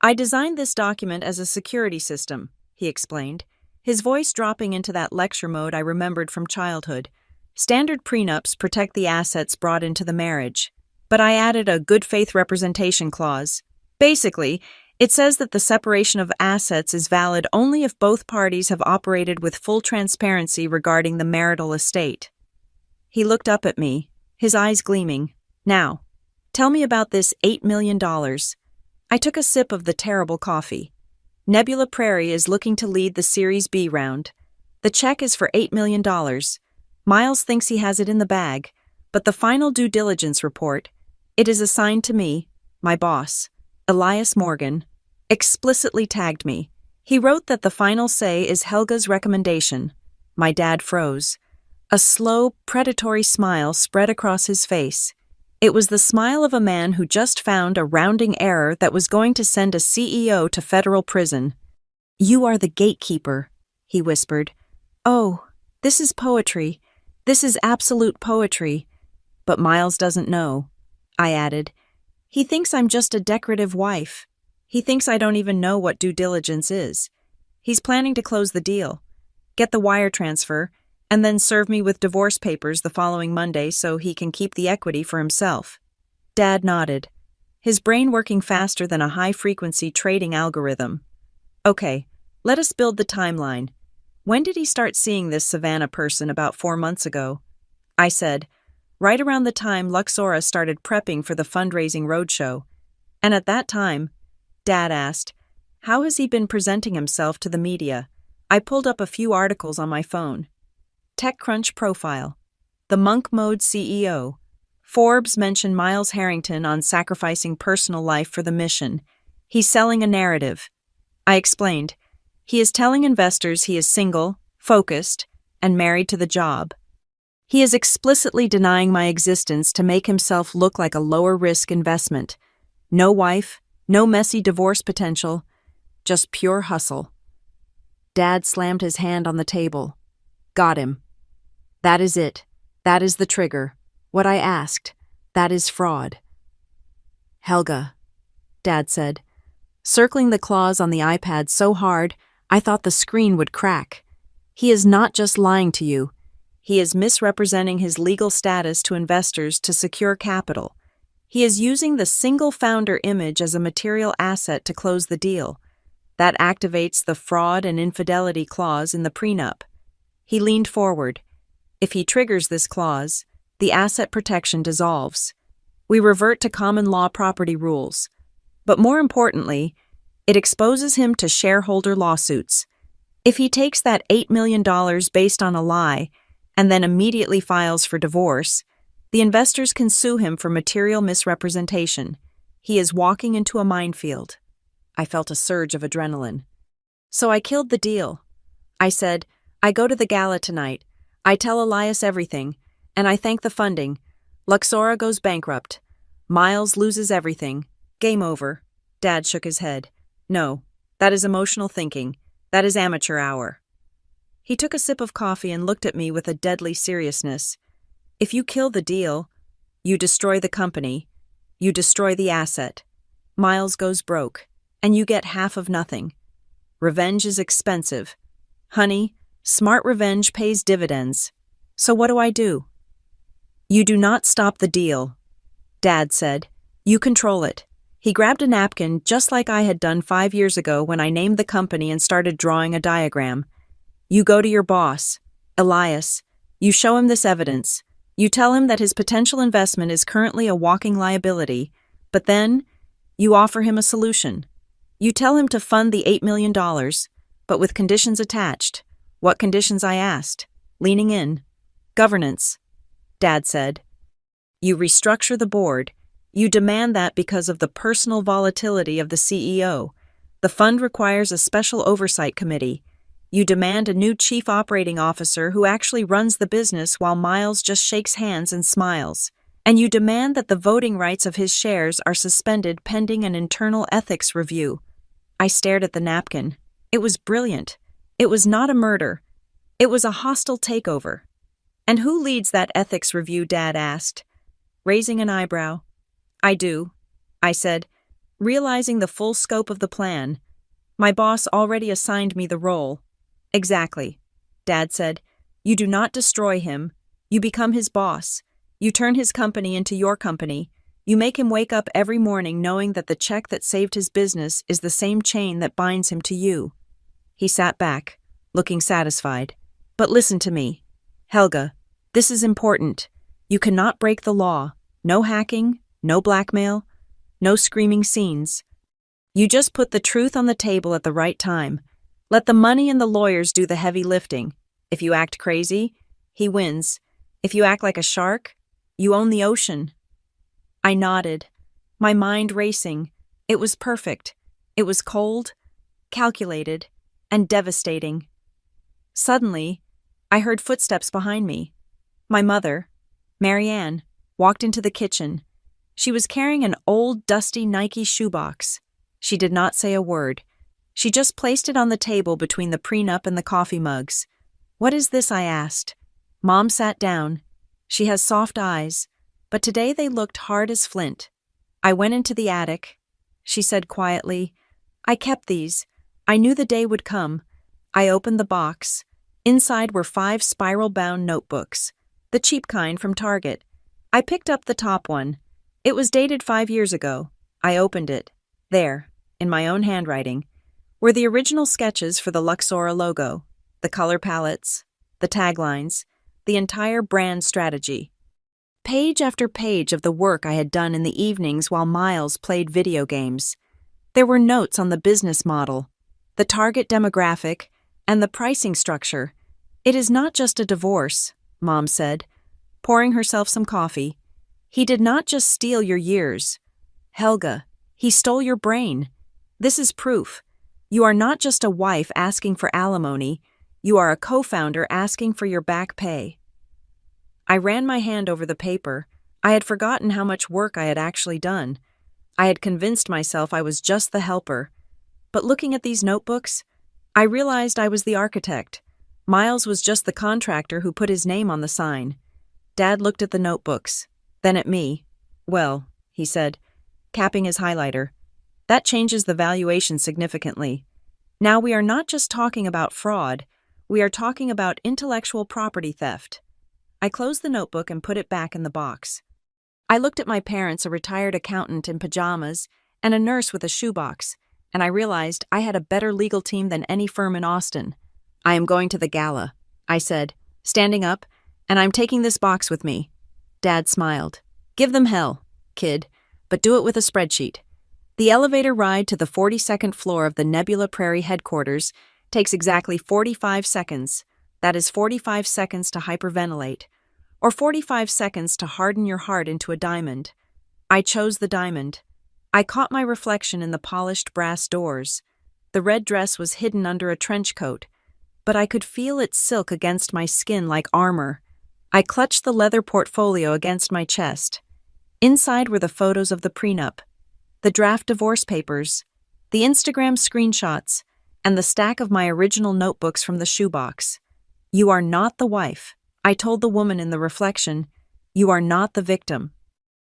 "I designed this document as a security system," he explained, his voice dropping into that lecture mode I remembered from childhood. "Standard prenups protect the assets brought into the marriage, but I added a good faith representation clause. Basically, it says that the separation of assets is valid only if both parties have operated with full transparency regarding the marital estate." He looked up at me, his eyes gleaming. "Now, tell me about this $8 million. I took a sip of the terrible coffee. Nebula Prairie is looking to lead the Series B round. The check is for $8 million. Miles thinks he has it in the bag, but the final due diligence report, it is assigned to me, my boss, Elias Morgan, explicitly tagged me. He wrote that the final say is Helga's recommendation." My dad froze. A slow, predatory smile spread across his face. It was the smile of a man who just found a rounding error that was going to send a CEO to federal prison. "You are the gatekeeper," he whispered. "Oh, this is poetry. This is absolute poetry. But Miles doesn't know," I added. "He thinks I'm just a decorative wife. He thinks I don't even know what due diligence is. He's planning to close the deal, get the wire transfer, and then serve me with divorce papers the following Monday so he can keep the equity for himself." Dad nodded, his brain working faster than a high-frequency trading algorithm. "Okay, let us build the timeline. When did he start seeing this Savannah person? About 4 months ago?" I said, "Right around the time Luxora started prepping for the fundraising roadshow. And at that time," Dad asked, "how has he been presenting himself to the media?" I pulled up a few articles on my phone. TechCrunch profile. The Monk Mode CEO. Forbes mentioned Miles Harrington on sacrificing personal life for the mission. He's selling a narrative. I explained. He is telling investors he is single, focused, and married to the job. He is explicitly denying my existence to make himself look like a lower-risk investment. No wife, no messy divorce potential, just pure hustle. Dad slammed his hand on the table. Got him. That is it. That is the trigger. What I asked. That is fraud. Helga, Dad said, circling the claws on the iPad so hard I thought the screen would crack. He is not just lying to you. He is misrepresenting his legal status to investors to secure capital. He is using the single founder image as a material asset to close the deal. That activates the fraud and infidelity clause in the prenup. He leaned forward. If he triggers this clause, the asset protection dissolves. We revert to common law property rules. But more importantly, it exposes him to shareholder lawsuits. If he takes that $8 million based on a lie and then immediately files for divorce, the investors can sue him for material misrepresentation. He is walking into a minefield. I felt a surge of adrenaline. So I killed the deal. I said, I go to the gala tonight. I tell Elias everything, and I thank the funding. Luxora goes bankrupt. Miles loses everything. Game over. Dad shook his head. No, that is emotional thinking. That is amateur hour. He took a sip of coffee and looked at me with a deadly seriousness. If you kill the deal, you destroy the company. You destroy the asset. Miles goes broke, and you get half of nothing. Revenge is expensive. Honey, smart revenge pays dividends. So what do? You do not stop the deal, Dad said. You control it. He grabbed a napkin just like I had done 5 years ago when I named the company and started drawing a diagram. You go to your boss, Elias. You show him this evidence. You tell him that his potential investment is currently a walking liability, but then you offer him a solution. You tell him to fund the $8 million, but with conditions attached. What conditions, I asked, leaning in. Governance, Dad said. You restructure the board. You demand that because of the personal volatility of the CEO. The fund requires a special oversight committee. You demand a new chief operating officer who actually runs the business while Miles just shakes hands and smiles. And you demand that the voting rights of his shares are suspended pending an internal ethics review. I stared at the napkin. It was brilliant. It was not a murder. It was a hostile takeover. And who leads that ethics review, Dad asked, raising an eyebrow. I do, I said, realizing the full scope of the plan. My boss already assigned me the role. Exactly, Dad said. You do not destroy him. You become his boss. You turn his company into your company. You make him wake up every morning knowing that the check that saved his business is the same chain that binds him to you. He sat back, looking satisfied. But listen to me. Helga, this is important. You cannot break the law. No hacking, no blackmail, no screaming scenes. You just put the truth on the table at the right time. Let the money and the lawyers do the heavy lifting. If you act crazy, he wins. If you act like a shark, you own the ocean. I nodded, my mind racing. It was perfect. It was cold, calculated, and devastating. Suddenly, I heard footsteps behind me. My mother, Marianne, walked into the kitchen. She was carrying an old, dusty Nike shoebox. She did not say a word. She just placed it on the table between the prenup and the coffee mugs. What is this? I asked. Mom sat down. She has soft eyes, but today they looked hard as flint. I went into the attic. She said quietly, I kept these. I knew the day would come. I opened the box. Inside were 5 spiral-bound notebooks, the cheap kind from Target. I picked up the top one. It was dated 5 years ago. I opened it. There, in my own handwriting, were the original sketches for the Luxora logo, the color palettes, the taglines, the entire brand strategy. Page after page of the work I had done in the evenings while Miles played video games. There were notes on the business model, the target demographic, and the pricing structure. It is not just a divorce, Mom said, pouring herself some coffee. He did not just steal your years. Helga, he stole your brain. This is proof. You are not just a wife asking for alimony. You are a co-founder asking for your back pay. I ran my hand over the paper. I had forgotten how much work I had actually done. I had convinced myself I was just the helper. But looking at these notebooks, I realized I was the architect. Miles was just the contractor who put his name on the sign. Dad looked at the notebooks, then at me. "Well," he said, capping his highlighter, "that changes the valuation significantly. Now we are not just talking about fraud, we are talking about intellectual property theft." I closed the notebook and put it back in the box. I looked at my parents, a retired accountant in pajamas, and a nurse with a shoebox, and I realized I had a better legal team than any firm in Austin. "I am going to the gala," I said, standing up, "and I'm taking this box with me." Dad smiled. "Give them hell, kid, but do it with a spreadsheet." The elevator ride to the 42nd floor of the Nebula Prairie headquarters takes exactly 45 seconds. That is 45 seconds to hyperventilate, or 45 seconds to harden your heart into a diamond. I chose the diamond. I caught my reflection in the polished brass doors. The red dress was hidden under a trench coat, but I could feel its silk against my skin like armor. I clutched the leather portfolio against my chest. Inside were the photos of the prenup, the draft divorce papers, the Instagram screenshots, and the stack of my original notebooks from the shoebox. "You are not the wife," I told the woman in the reflection. "You are not the victim.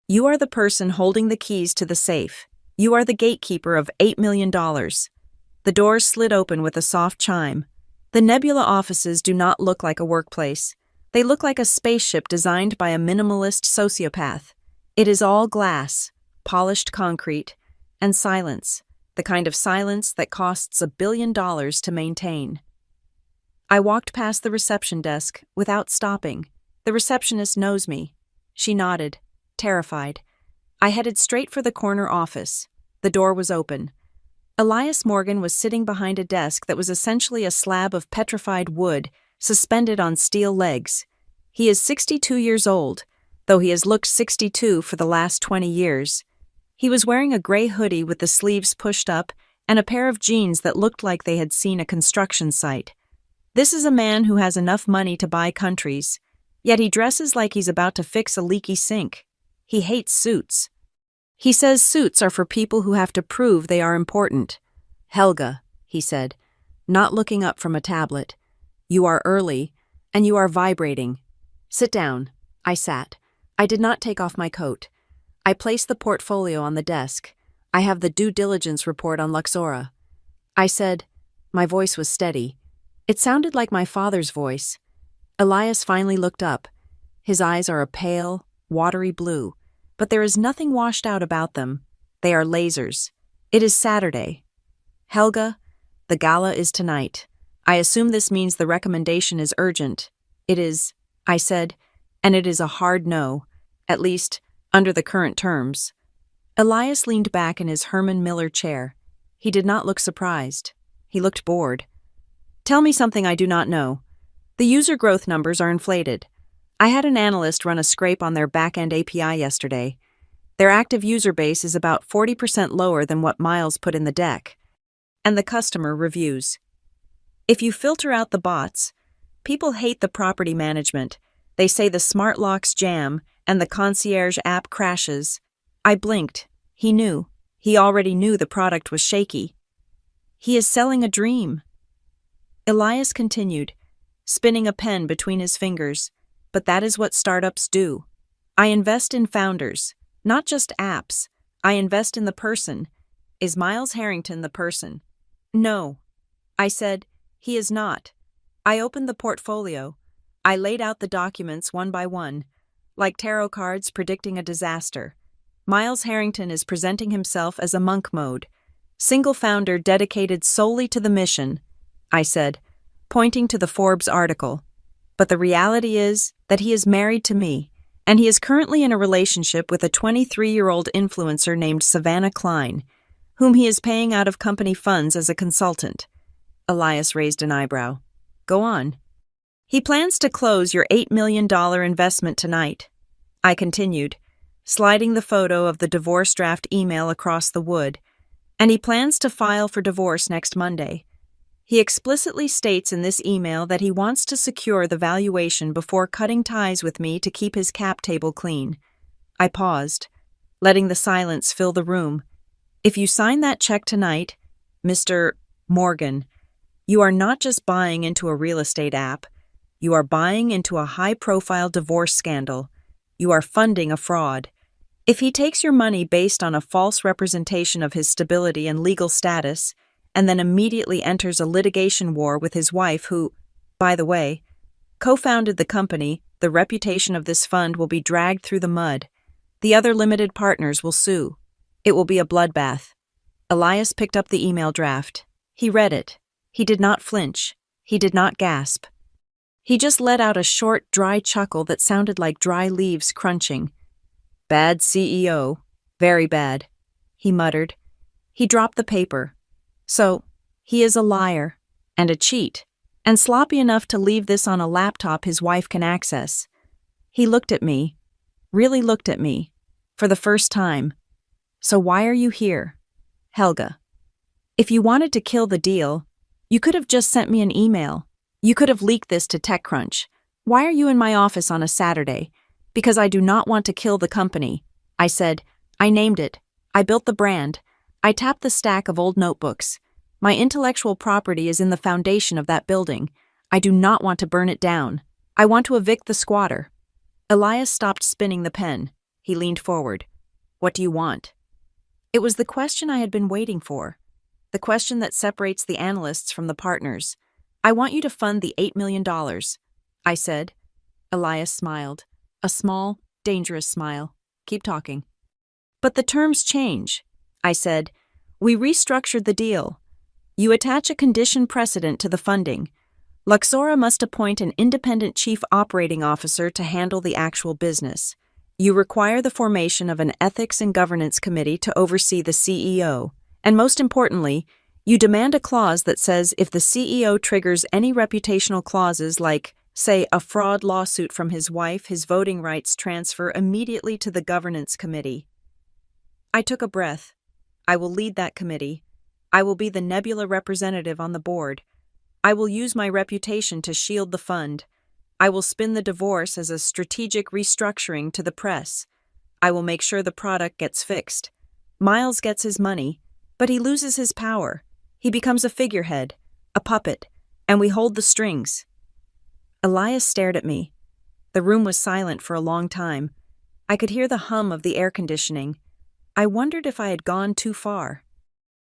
You are the person holding the keys to the safe. You are the gatekeeper of $8 million. The doors slid open with a soft chime. The Nebula offices do not look like a workplace. They look like a spaceship designed by a minimalist sociopath. It is all glass, polished concrete, and silence, the kind of silence that costs $1 billion to maintain. I walked past the reception desk without stopping. The receptionist knows me. She nodded, terrified. I headed straight for the corner office. The door was open. Elias Morgan was sitting behind a desk that was essentially a slab of petrified wood suspended on steel legs. He is 62 years old, though he has looked 62 for the last 20 years. He was wearing a gray hoodie with the sleeves pushed up and a pair of jeans that looked like they had seen a construction site. This is a man who has enough money to buy countries, yet he dresses like he's about to fix a leaky sink. He hates suits. He says suits are for people who have to prove they are important. "Helga," he said, not looking up from a tablet, "you are early, and you are vibrating. Sit down." I sat. I did not take off my coat. I placed the portfolio on the desk. "I have the due diligence report on Luxora." I said. My voice was steady. It sounded like my father's voice. Elias finally looked up. His eyes are a pale, watery blue, but there is nothing washed out about them. They are lasers. It is Saturday. "Helga, the gala is tonight. I assume this means the recommendation is urgent." "It is," I said, "and it is a hard no, at least under the current terms." Elias leaned back in his Herman Miller chair. He did not look surprised. He looked bored. "Tell me something I do not know. The user growth numbers are inflated. I had an analyst run a scrape on their back-end API yesterday. Their active user base is about 40% lower than what Miles put in the deck. And the customer reviews. If you filter out the bots, people hate the property management. They say the smart locks jam and the concierge app crashes." I blinked. He knew. He already knew the product was shaky. "He is selling a dream." Elias continued, spinning a pen between his fingers. "But that is what startups do. I invest in founders, not just apps. I invest in the person. Is Miles Harrington the person?" "No." I said, "He is not." I opened the portfolio. I laid out the documents one by one, like tarot cards predicting a disaster. Miles Harrington is presenting himself as a monk mode, single founder dedicated solely to the mission, I said, pointing to the Forbes article. But the reality is that he is married to me, and he is currently in a relationship with a 23-year-old influencer named Savannah Klein, whom he is paying out of company funds as a consultant. Elias raised an eyebrow. "Go on." "He plans to close your $8 million investment tonight," I continued, sliding the photo of the divorce draft email across the wood, "and he plans to file for divorce next Monday. He explicitly states in this email that he wants to secure the valuation before cutting ties with me to keep his cap table clean. I paused, letting the silence fill the room. If you sign that check tonight, Mr. Morgan, you are not just buying into a real estate app. You are buying into a high-profile divorce scandal. You are funding a fraud. If he takes your money based on a false representation of his stability and legal status, and then immediately enters a litigation war with his wife who, by the way, co-founded the company, the reputation of this fund will be dragged through the mud. The other limited partners will sue. It will be a bloodbath. Elias picked up the email draft. He read it. He did not flinch. He did not gasp. He just let out a short, dry chuckle that sounded like dry leaves crunching. "Bad CEO. Very bad," he muttered. He dropped the paper. So, he is a liar, and a cheat, and sloppy enough to leave this on a laptop his wife can access. He looked at me, really looked at me, for the first time. "So why are you here?" "Helga. If you wanted to kill the deal, you could have just sent me an email. You could have leaked this to TechCrunch. Why are you in my office on a Saturday?" "Because I do not want to kill the company," I said. "I named it. I built the brand. I tapped the stack of old notebooks. My intellectual property is in the foundation of that building. I do not want to burn it down. I want to evict the squatter." Elias stopped spinning the pen. He leaned forward. "What do you want?" It was the question I had been waiting for. The question that separates the analysts from the partners. "I want you to fund the $8 million, I said. Elias smiled. A small, dangerous smile. "Keep talking." "But the terms change," I said. "We restructured the deal. You attach a condition precedent to the funding. Luxora must appoint an independent chief operating officer to handle the actual business. You require the formation of an ethics and governance committee to oversee the CEO. And most importantly, you demand a clause that says if the CEO triggers any reputational clauses like, say, a fraud lawsuit from his wife, his voting rights transfer immediately to the governance committee." I took a breath. "I will lead that committee. I will be the Nebula representative on the board. I will use my reputation to shield the fund. I will spin the divorce as a strategic restructuring to the press. I will make sure the product gets fixed. Miles gets his money, but he loses his power. He becomes a figurehead, a puppet, and we hold the strings." Elias stared at me. The room was silent for a long time. I could hear the hum of the air conditioning. I wondered if I had gone too far.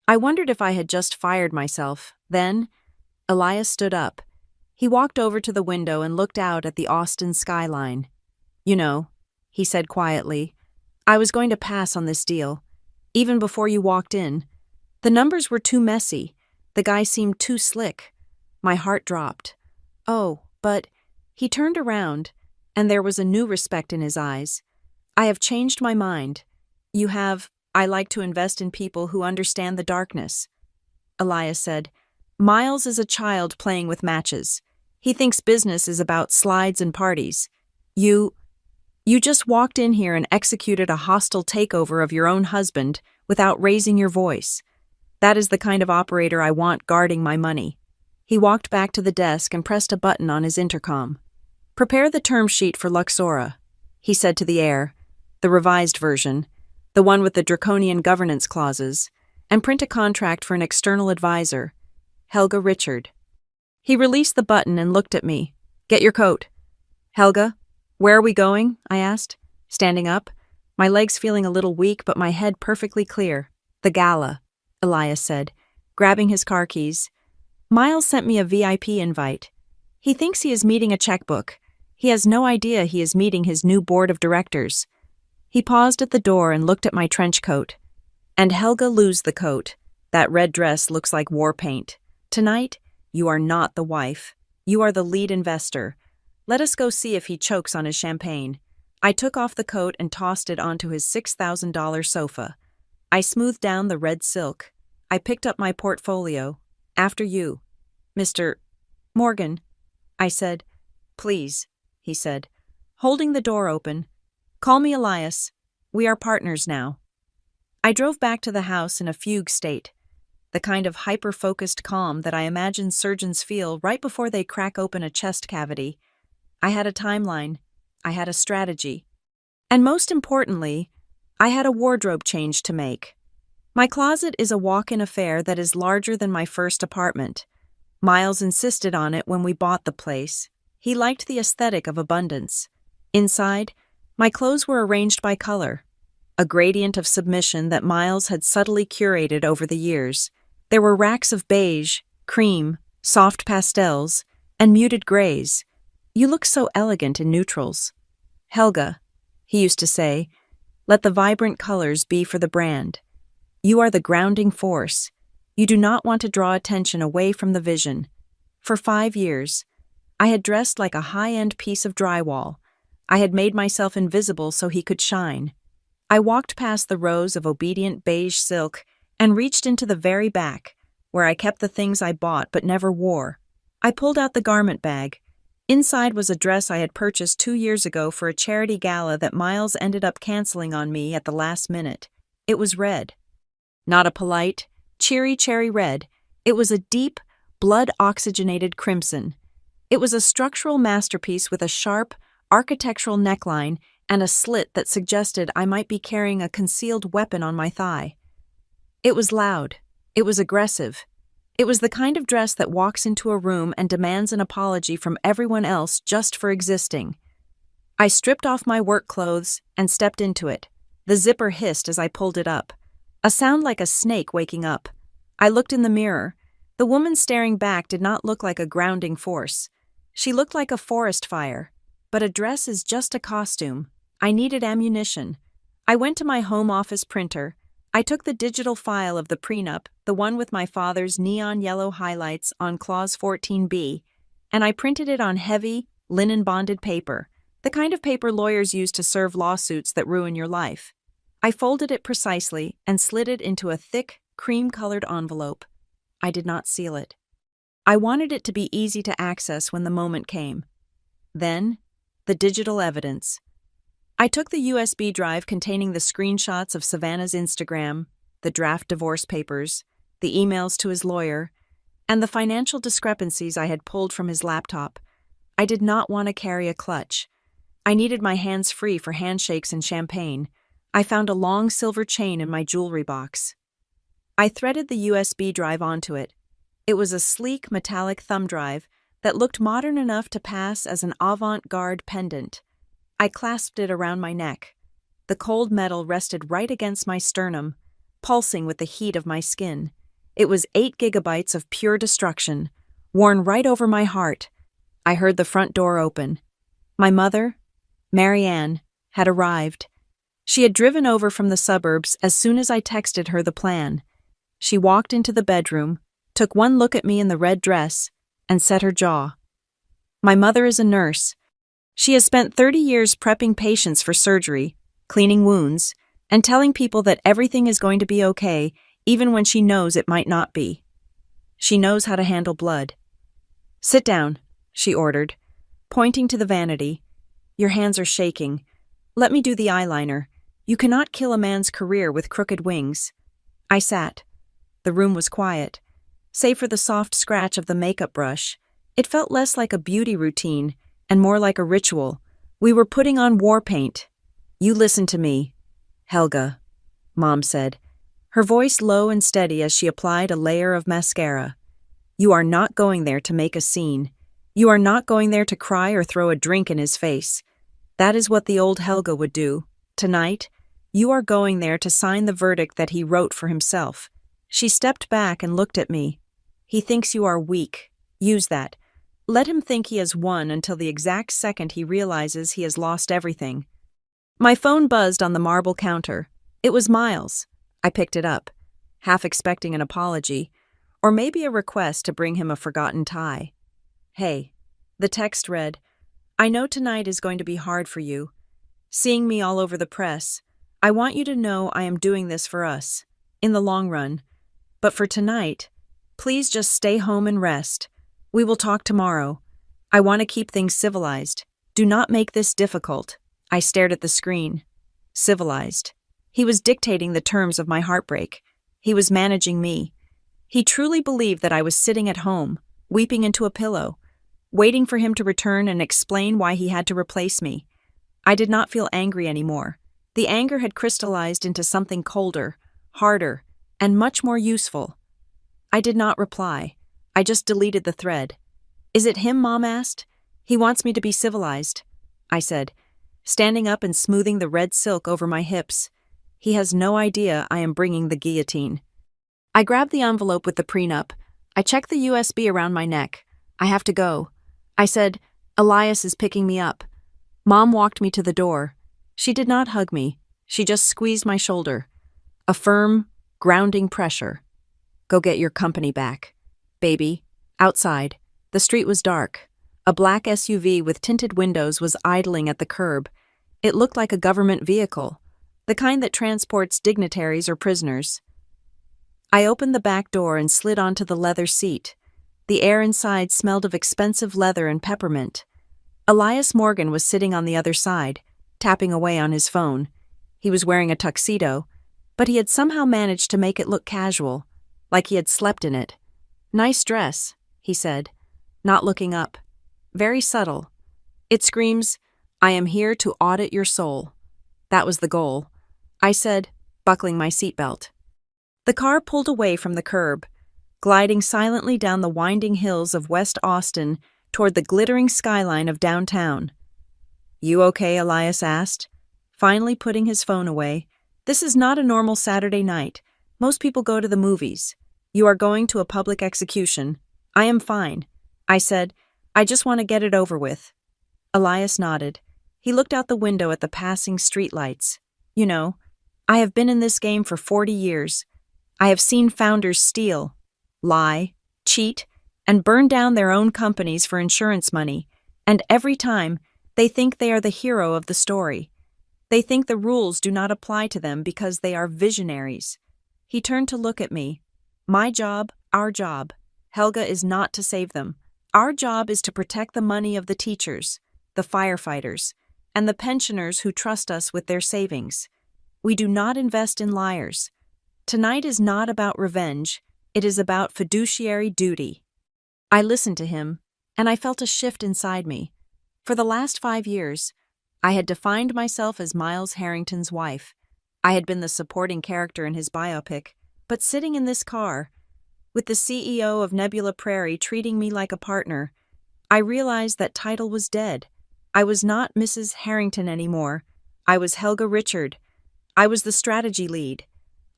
I wondered if I had just fired myself. Then, Elias stood up. He walked over to the window and looked out at the Austin skyline. "You know," he said quietly, "I was going to pass on this deal, even before you walked in. The numbers were too messy. The guy seemed too slick." My heart dropped. "Oh, but..." He turned around, and there was a new respect in his eyes. "I have changed my mind. You have. I like to invest in people who understand the darkness." Elias said, "Miles is a child playing with matches. He thinks business is about slides and parties. You just walked in here and executed a hostile takeover of your own husband without raising your voice. That is the kind of operator I want guarding my money." He walked back to the desk and pressed a button on his intercom. "Prepare the term sheet for Luxora," he said to the air, "the revised version, the one with the draconian governance clauses, and print a contract for an external advisor, Helga Richard." He released the button and looked at me. "Get your coat." "Helga, where are we going?" I asked, standing up, my legs feeling a little weak but my head perfectly clear. "The gala," Elias said, grabbing his car keys. "Miles sent me a VIP invite. He thinks he is meeting a checkbook. He has no idea he is meeting his new board of directors." He paused at the door and looked at my trench coat. "And Helga lose the coat. That red dress looks like war paint. Tonight, you are not the wife. You are the lead investor. Let us go see if he chokes on his champagne." I took off the coat and tossed it onto his $6,000 sofa. I smoothed down the red silk. I picked up my portfolio. "After you, Mr. Morgan," I said. "Please," he said, holding the door open. "Call me Elias. We are partners now." I drove back to the house in a fugue state. the kind of hyper-focused calm that I imagine surgeons feel right before they crack open a chest cavity. I had a timeline. I had a strategy. And most importantly, I had a wardrobe change to make. My closet is a walk-in affair that is larger than my first apartment. Miles insisted on it when we bought the place. He liked the aesthetic of abundance. Inside, my clothes were arranged by color, a gradient of submission that Miles had subtly curated over the years. There were racks of beige, cream, soft pastels, and muted grays. "You look so elegant in neutrals." "Helga," he used to say, "let the vibrant colors be for the brand. You are the grounding force. You do not want to draw attention away from the vision." For 5 years, I had dressed like a high-end piece of drywall. I had made myself invisible so he could shine. I walked past the rows of obedient beige silk and reached into the very back, where I kept the things I bought but never wore. I pulled out the garment bag. Inside was a dress I had purchased 2 years ago for a charity gala that Miles ended up canceling on me at the last minute. It was red. Not a polite, cheery cherry red. It was a deep, blood-oxygenated crimson. It was a structural masterpiece with a sharp, architectural neckline and a slit that suggested I might be carrying a concealed weapon on my thigh. It was loud. It was aggressive. It was the kind of dress that walks into a room and demands an apology from everyone else just for existing. I stripped off my work clothes and stepped into it. The zipper hissed as I pulled it up. A sound like a snake waking up. I looked in the mirror. The woman staring back did not look like a grounding force. She looked like a forest fire. But a dress is just a costume. I needed ammunition. I went to my home office printer. I took the digital file of the prenup, the one with my father's neon yellow highlights on Clause 14B, and I printed it on heavy, linen-bonded paper, the kind of paper lawyers use to serve lawsuits that ruin your life. I folded it precisely and slid it into a thick, cream-colored envelope. I did not seal it. I wanted it to be easy to access when the moment came. Then, the digital evidence. I took the USB drive containing the screenshots of Savannah's Instagram, the draft divorce papers, the emails to his lawyer, and the financial discrepancies I had pulled from his laptop. I did not want to carry a clutch. I needed my hands free for handshakes and champagne. I found a long silver chain in my jewelry box. I threaded the USB drive onto it. It was a sleek metallic thumb drive that looked modern enough to pass as an avant-garde pendant. I clasped it around my neck. The cold metal rested right against my sternum, pulsing with the heat of my skin. It was 8 gigabytes of pure destruction, worn right over my heart. I heard the front door open. My mother, Marianne, had arrived. She had driven over from the suburbs as soon as I texted her the plan. She walked into the bedroom, took one look at me in the red dress, and set her jaw. My mother is a nurse. She has spent 30 years prepping patients for surgery, cleaning wounds, and telling people that everything is going to be okay, even when she knows it might not be. She knows how to handle blood. "Sit down," she ordered, pointing to the vanity. "Your hands are shaking. Let me do the eyeliner. You cannot kill a man's career with crooked wings." I sat. The room was quiet. Save for the soft scratch of the makeup brush, it felt less like a beauty routine and more like a ritual. We were putting on war paint. "You listen to me, Helga," Mom said, her voice low and steady as she applied a layer of mascara. "You are not going there to make a scene. You are not going there to cry or throw a drink in his face. That is what the old Helga would do. Tonight, you are going there to sign the verdict that he wrote for himself." She stepped back and looked at me. "He thinks you are weak. Use that. Let him think he has won until the exact second he realizes he has lost everything." My phone buzzed on the marble counter. It was Miles. I picked it up, half expecting an apology, or maybe a request to bring him a forgotten tie. "Hey." The text read, "I know tonight is going to be hard for you. Seeing me all over the press, I want you to know I am doing this for us, in the long run. But for tonight, please just stay home and rest. We will talk tomorrow. I want to keep things civilized. Do not make this difficult." I stared at the screen. Civilized. He was dictating the terms of my heartbreak. He was managing me. He truly believed that I was sitting at home, weeping into a pillow, waiting for him to return and explain why he had to replace me. I did not feel angry anymore. The anger had crystallized into something colder, harder, and much more useful. I did not reply. I just deleted the thread. "Is it him?" Mom asked. "He wants me to be civilized," I said, standing up and smoothing the red silk over my hips. "He has no idea I am bringing the guillotine." I grabbed the envelope with the prenup. I checked the USB around my neck. "I have to go." I said, "Elias is picking me up." Mom walked me to the door. She did not hug me. She just squeezed my shoulder. A firm, grounding pressure. "Go get your company back, baby." Outside, the street was dark. A black SUV with tinted windows was idling at the curb. It looked like a government vehicle, the kind that transports dignitaries or prisoners. I opened the back door and slid onto the leather seat. The air inside smelled of expensive leather and peppermint. Elias Morgan was sitting on the other side, tapping away on his phone. He was wearing a tuxedo, but he had somehow managed to make it look casual, like he had slept in it. "Nice dress," he said, not looking up. Very subtle. "It screams, 'I am here to audit your soul.'" That was the goal, I said, buckling my seatbelt. The car pulled away from the curb, gliding silently down the winding hills of West Austin toward the glittering skyline of downtown. "You okay?" Elias asked, finally putting his phone away. "This is not a normal Saturday night. Most people go to the movies. You are going to a public execution." "I am fine," I said. "I just want to get it over with." Elias nodded. He looked out the window at the passing streetlights. "You know, I have been in this game for 40 years. I have seen founders steal, lie, cheat, and burn down their own companies for insurance money, and every time, they think they are the hero of the story. They think the rules do not apply to them because they are visionaries." He turned to look at me. "My job, our job, Helga, is not to save them. Our job is to protect the money of the teachers, the firefighters, and the pensioners who trust us with their savings. We do not invest in liars. Tonight is not about revenge. It is about fiduciary duty." I listened to him, and I felt a shift inside me. For the last 5 years, I had defined myself as Miles Harrington's wife. I had been the supporting character in his biopic, but sitting in this car, with the CEO of Nebula Prairie treating me like a partner, I realized that title was dead. I was not Mrs. Harrington anymore. I was Helga Richard. I was the strategy lead.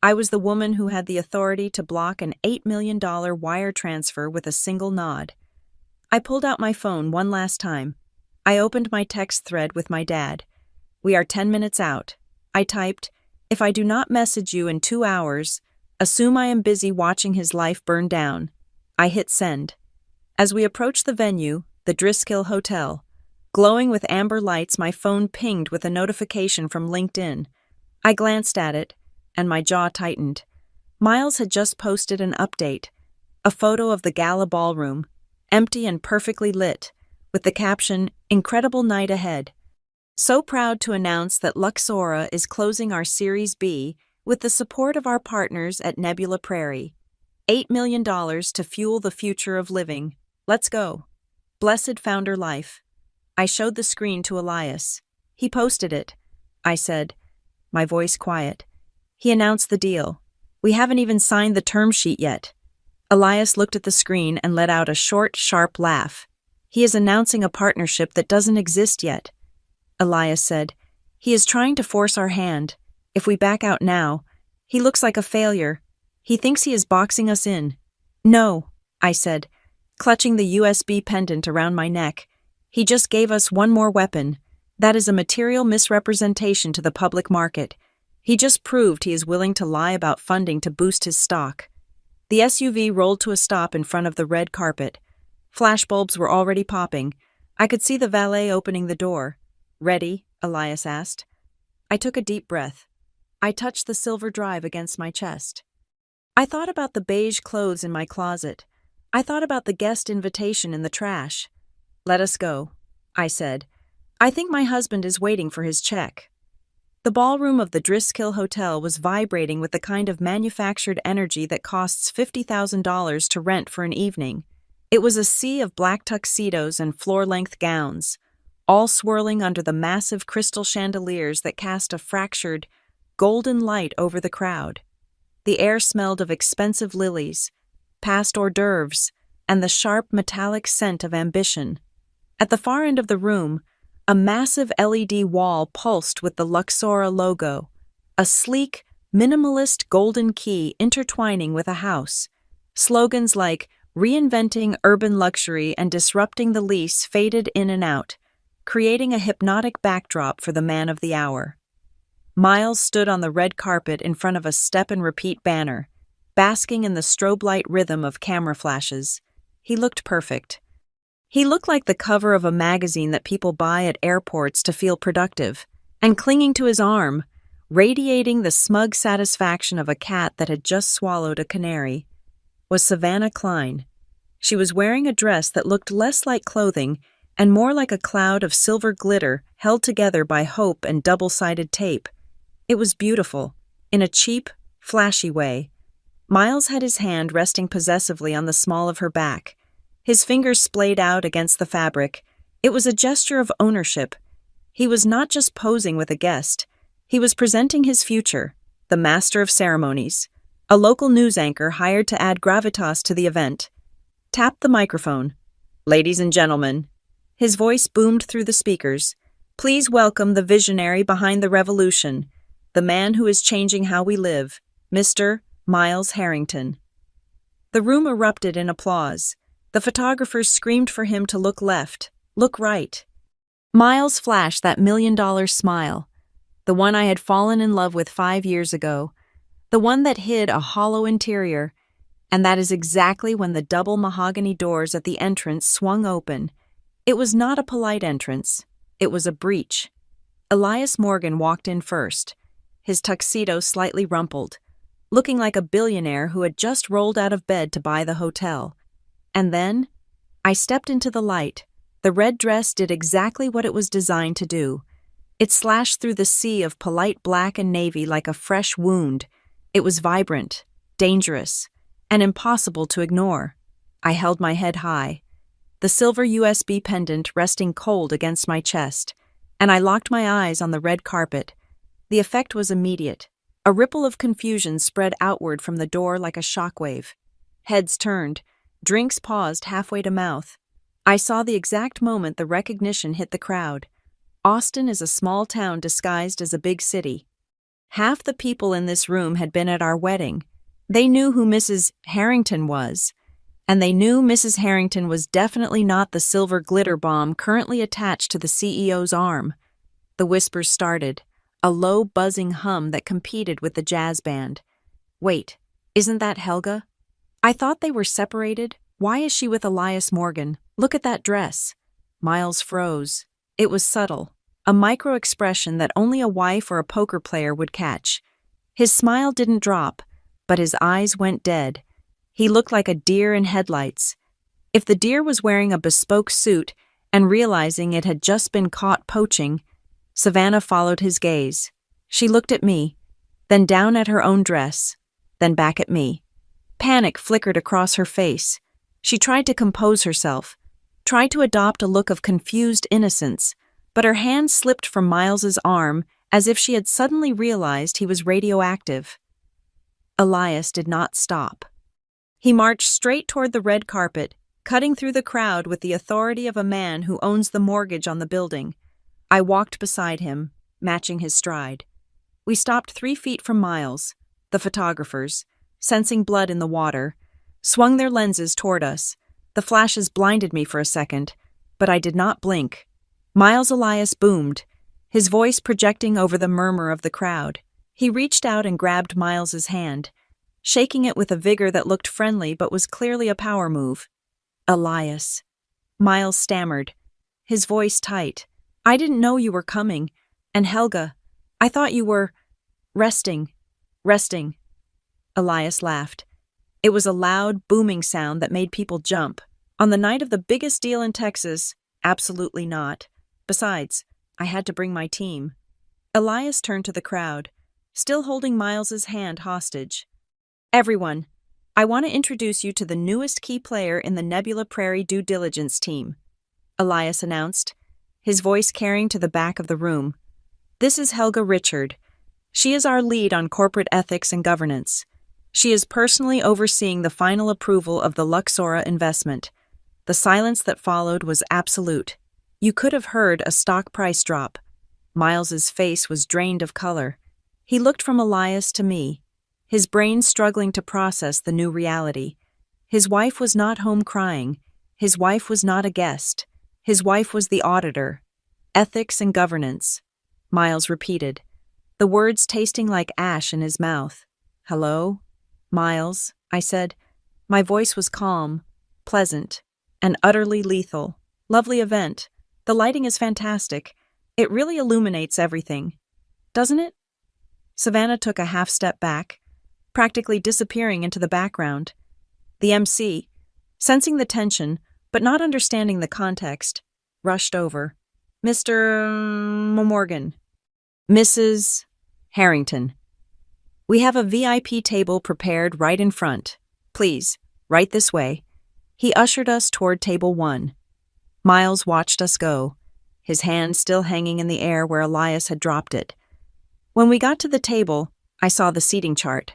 I was the woman who had the authority to block an $8 million wire transfer with a single nod. I pulled out my phone one last time. I opened my text thread with my dad. "We are 10 minutes out." I typed, "If I do not message you in 2 hours, assume I am busy watching his life burn down." I hit send. As we approached the venue, the Driskill Hotel, glowing with amber lights, my phone pinged with a notification from LinkedIn. I glanced at it, and my jaw tightened. Miles had just posted an update, a photo of the gala ballroom, empty and perfectly lit, with the caption, "Incredible night ahead." "So proud to announce that Luxora is closing our Series B with the support of our partners at Nebula Prairie. $8 million to fuel the future of living. Let's go. Blessed founder life." I showed the screen to Elias. "He posted it," I said, my voice quiet. "He announced the deal. We haven't even signed the term sheet yet." Elias looked at the screen and let out a short, sharp laugh. "He is announcing a partnership that doesn't exist yet." Elias said, "He is trying to force our hand. If we back out now, he looks like a failure. He thinks he is boxing us in." "No," I said, clutching the USB pendant around my neck. "He just gave us one more weapon. That is a material misrepresentation to the public market. He just proved he is willing to lie about funding to boost his stock." The SUV rolled to a stop in front of the red carpet. Flashbulbs were already popping. I could see the valet opening the door. "Ready?" Elias asked. I took a deep breath. I touched the silver drive against my chest. I thought about the beige clothes in my closet. I thought about the guest invitation in the trash. "Let us go," I said. "I think my husband is waiting for his check." The ballroom of the Driskill Hotel was vibrating with the kind of manufactured energy that costs $50,000 to rent for an evening. It was a sea of black tuxedos and floor-length gowns, all swirling under the massive crystal chandeliers that cast a fractured, golden light over the crowd. The air smelled of expensive lilies, past hors d'oeuvres, and the sharp metallic scent of ambition. At the far end of the room, a massive LED wall pulsed with the Luxora logo, a sleek, minimalist golden key intertwining with a house. Slogans like "Reinventing urban luxury and disrupting the lease" faded in and out, creating a hypnotic backdrop for the man of the hour. Miles stood on the red carpet in front of a step-and-repeat banner, basking in the strobe light rhythm of camera flashes. He looked perfect. He looked like the cover of a magazine that people buy at airports to feel productive, and clinging to his arm, radiating the smug satisfaction of a cat that had just swallowed a canary, was Savannah Klein. She was wearing a dress that looked less like clothing and more like a cloud of silver glitter held together by hope and double-sided tape. It was beautiful, in a cheap, flashy way. Miles had his hand resting possessively on the small of her back. His fingers splayed out against the fabric. It was a gesture of ownership. He was not just posing with a guest. He was presenting his future, the master of ceremonies, a local news anchor hired to add gravitas to the event. Tapped the microphone. "Ladies and gentlemen," his voice boomed through the speakers, "please welcome the visionary behind the revolution, the man who is changing how we live, Mr. Miles Harrington." The room erupted in applause. The photographers screamed for him to look left, look right. Miles flashed that $1,000,000 smile, the one I had fallen in love with 5 years ago, the one that hid a hollow interior, and that is exactly when the double mahogany doors at the entrance swung open. It was not a polite entrance. It was a breach. Elias Morgan walked in first, his tuxedo slightly rumpled, looking like a billionaire who had just rolled out of bed to buy the hotel. And then, I stepped into the light. The red dress did exactly what it was designed to do. It slashed through the sea of polite black and navy like a fresh wound. It was vibrant, dangerous, and impossible to ignore. I held my head high, the silver USB pendant resting cold against my chest, and I locked my eyes on the red carpet. The effect was immediate. A ripple of confusion spread outward from the door like a shockwave. Heads turned, drinks paused halfway to mouth. I saw the exact moment the recognition hit the crowd. Austin is a small town disguised as a big city. Half the people in this room had been at our wedding. They knew who Mrs. Harrington was, and they knew Mrs. Harrington was definitely not the silver glitter bomb currently attached to the CEO's arm. The whispers started, a low buzzing hum that competed with the jazz band. "Wait, isn't that Helga? I thought they were separated. Why is she with Elias Morgan? Look at that dress." Miles froze. It was subtle, a micro-expression that only a wife or a poker player would catch. His smile didn't drop, but his eyes went dead. He looked like a deer in headlights. If the deer was wearing a bespoke suit and realizing it had just been caught poaching, Savannah followed his gaze. She looked at me, then down at her own dress, then back at me. Panic flickered across her face. She tried to compose herself, tried to adopt a look of confused innocence, but her hand slipped from Miles's arm as if she had suddenly realized he was radioactive. Elias did not stop. He marched straight toward the red carpet, cutting through the crowd with the authority of a man who owns the mortgage on the building. I walked beside him, matching his stride. We stopped 3 feet from Miles. The photographers, sensing blood in the water, swung their lenses toward us. The flashes blinded me for a second, but I did not blink. Miles Elias boomed, his voice projecting over the murmur of the crowd. He reached out and grabbed Miles's hand, shaking it with a vigor that looked friendly but was clearly a power move. "Elias." Miles stammered, his voice tight. "I didn't know you were coming. And Helga, I thought you were resting. Elias laughed. It was a loud, booming sound that made people jump. On the night of the biggest deal in Texas, absolutely not. Besides, I had to bring my team. Elias turned to the crowd, still holding Miles's hand hostage. Everyone, I want to introduce you to the newest key player in the Nebula Prairie due diligence team, Elias announced, his voice carrying to the back of the room. This is Helga Richard. She is our lead on corporate ethics and governance. She is personally overseeing the final approval of the Luxora investment. The silence that followed was absolute. You could have heard a stock price drop. Miles's face was drained of color. He looked from Elias to me, his brain struggling to process the new reality. His wife was not home crying. His wife was not a guest. His wife was the auditor. Ethics and governance. Miles repeated, the words tasting like ash in his mouth. Hello? Miles, I said. My voice was calm, pleasant, and utterly lethal. Lovely event. The lighting is fantastic. It really illuminates everything. Doesn't it? Savannah took a half step back, practically disappearing into the background. The MC, sensing the tension, but not understanding the context, rushed over. Mr. Morgan. Mrs. Harrington. We have a VIP table prepared right in front. Please, right this way. He ushered us toward table 1. Miles watched us go, his hand still hanging in the air where Elias had dropped it. When we got to the table, I saw the seating chart.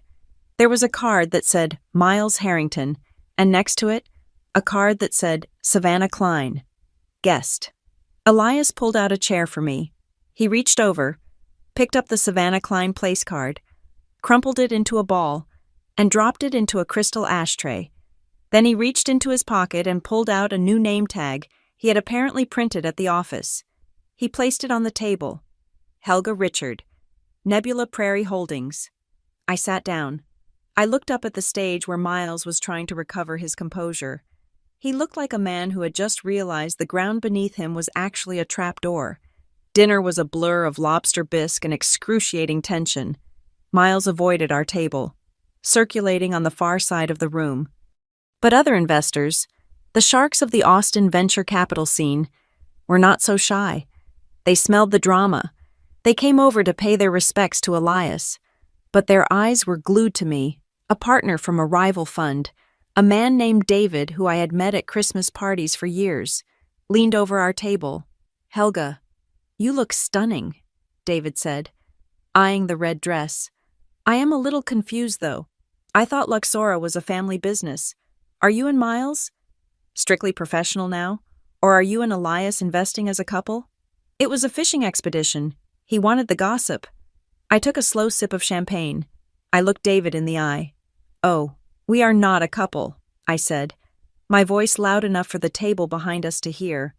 There was a card that said Miles Harrington, and next to it, a card that said Savannah Klein, guest. Elias pulled out a chair for me. He reached over, picked up the Savannah Klein place card, crumpled it into a ball, and dropped it into a crystal ashtray. Then he reached into his pocket and pulled out a new name tag he had apparently printed at the office. He placed it on the table. Helga Richard, Nebula Prairie Holdings. I sat down. I looked up at the stage where Miles was trying to recover his composure. He looked like a man who had just realized the ground beneath him was actually a trapdoor. Dinner was a blur of lobster bisque and excruciating tension. Miles avoided our table, circulating on the far side of the room. But other investors, the sharks of the Austin venture capital scene, were not so shy. They smelled the drama. They came over to pay their respects to Elias. But their eyes were glued to me, a partner from a rival fund, a man named David who I had met at Christmas parties for years, leaned over our table. Helga, you look stunning, David said, eyeing the red dress. I am a little confused, though. I thought Luxora was a family business. Are you and Miles strictly professional now? Or are you and Elias investing as a couple? It was a fishing expedition. He wanted the gossip. I took a slow sip of champagne. I looked David in the eye. Oh, we are not a couple, I said, my voice loud enough for the table behind us to hear.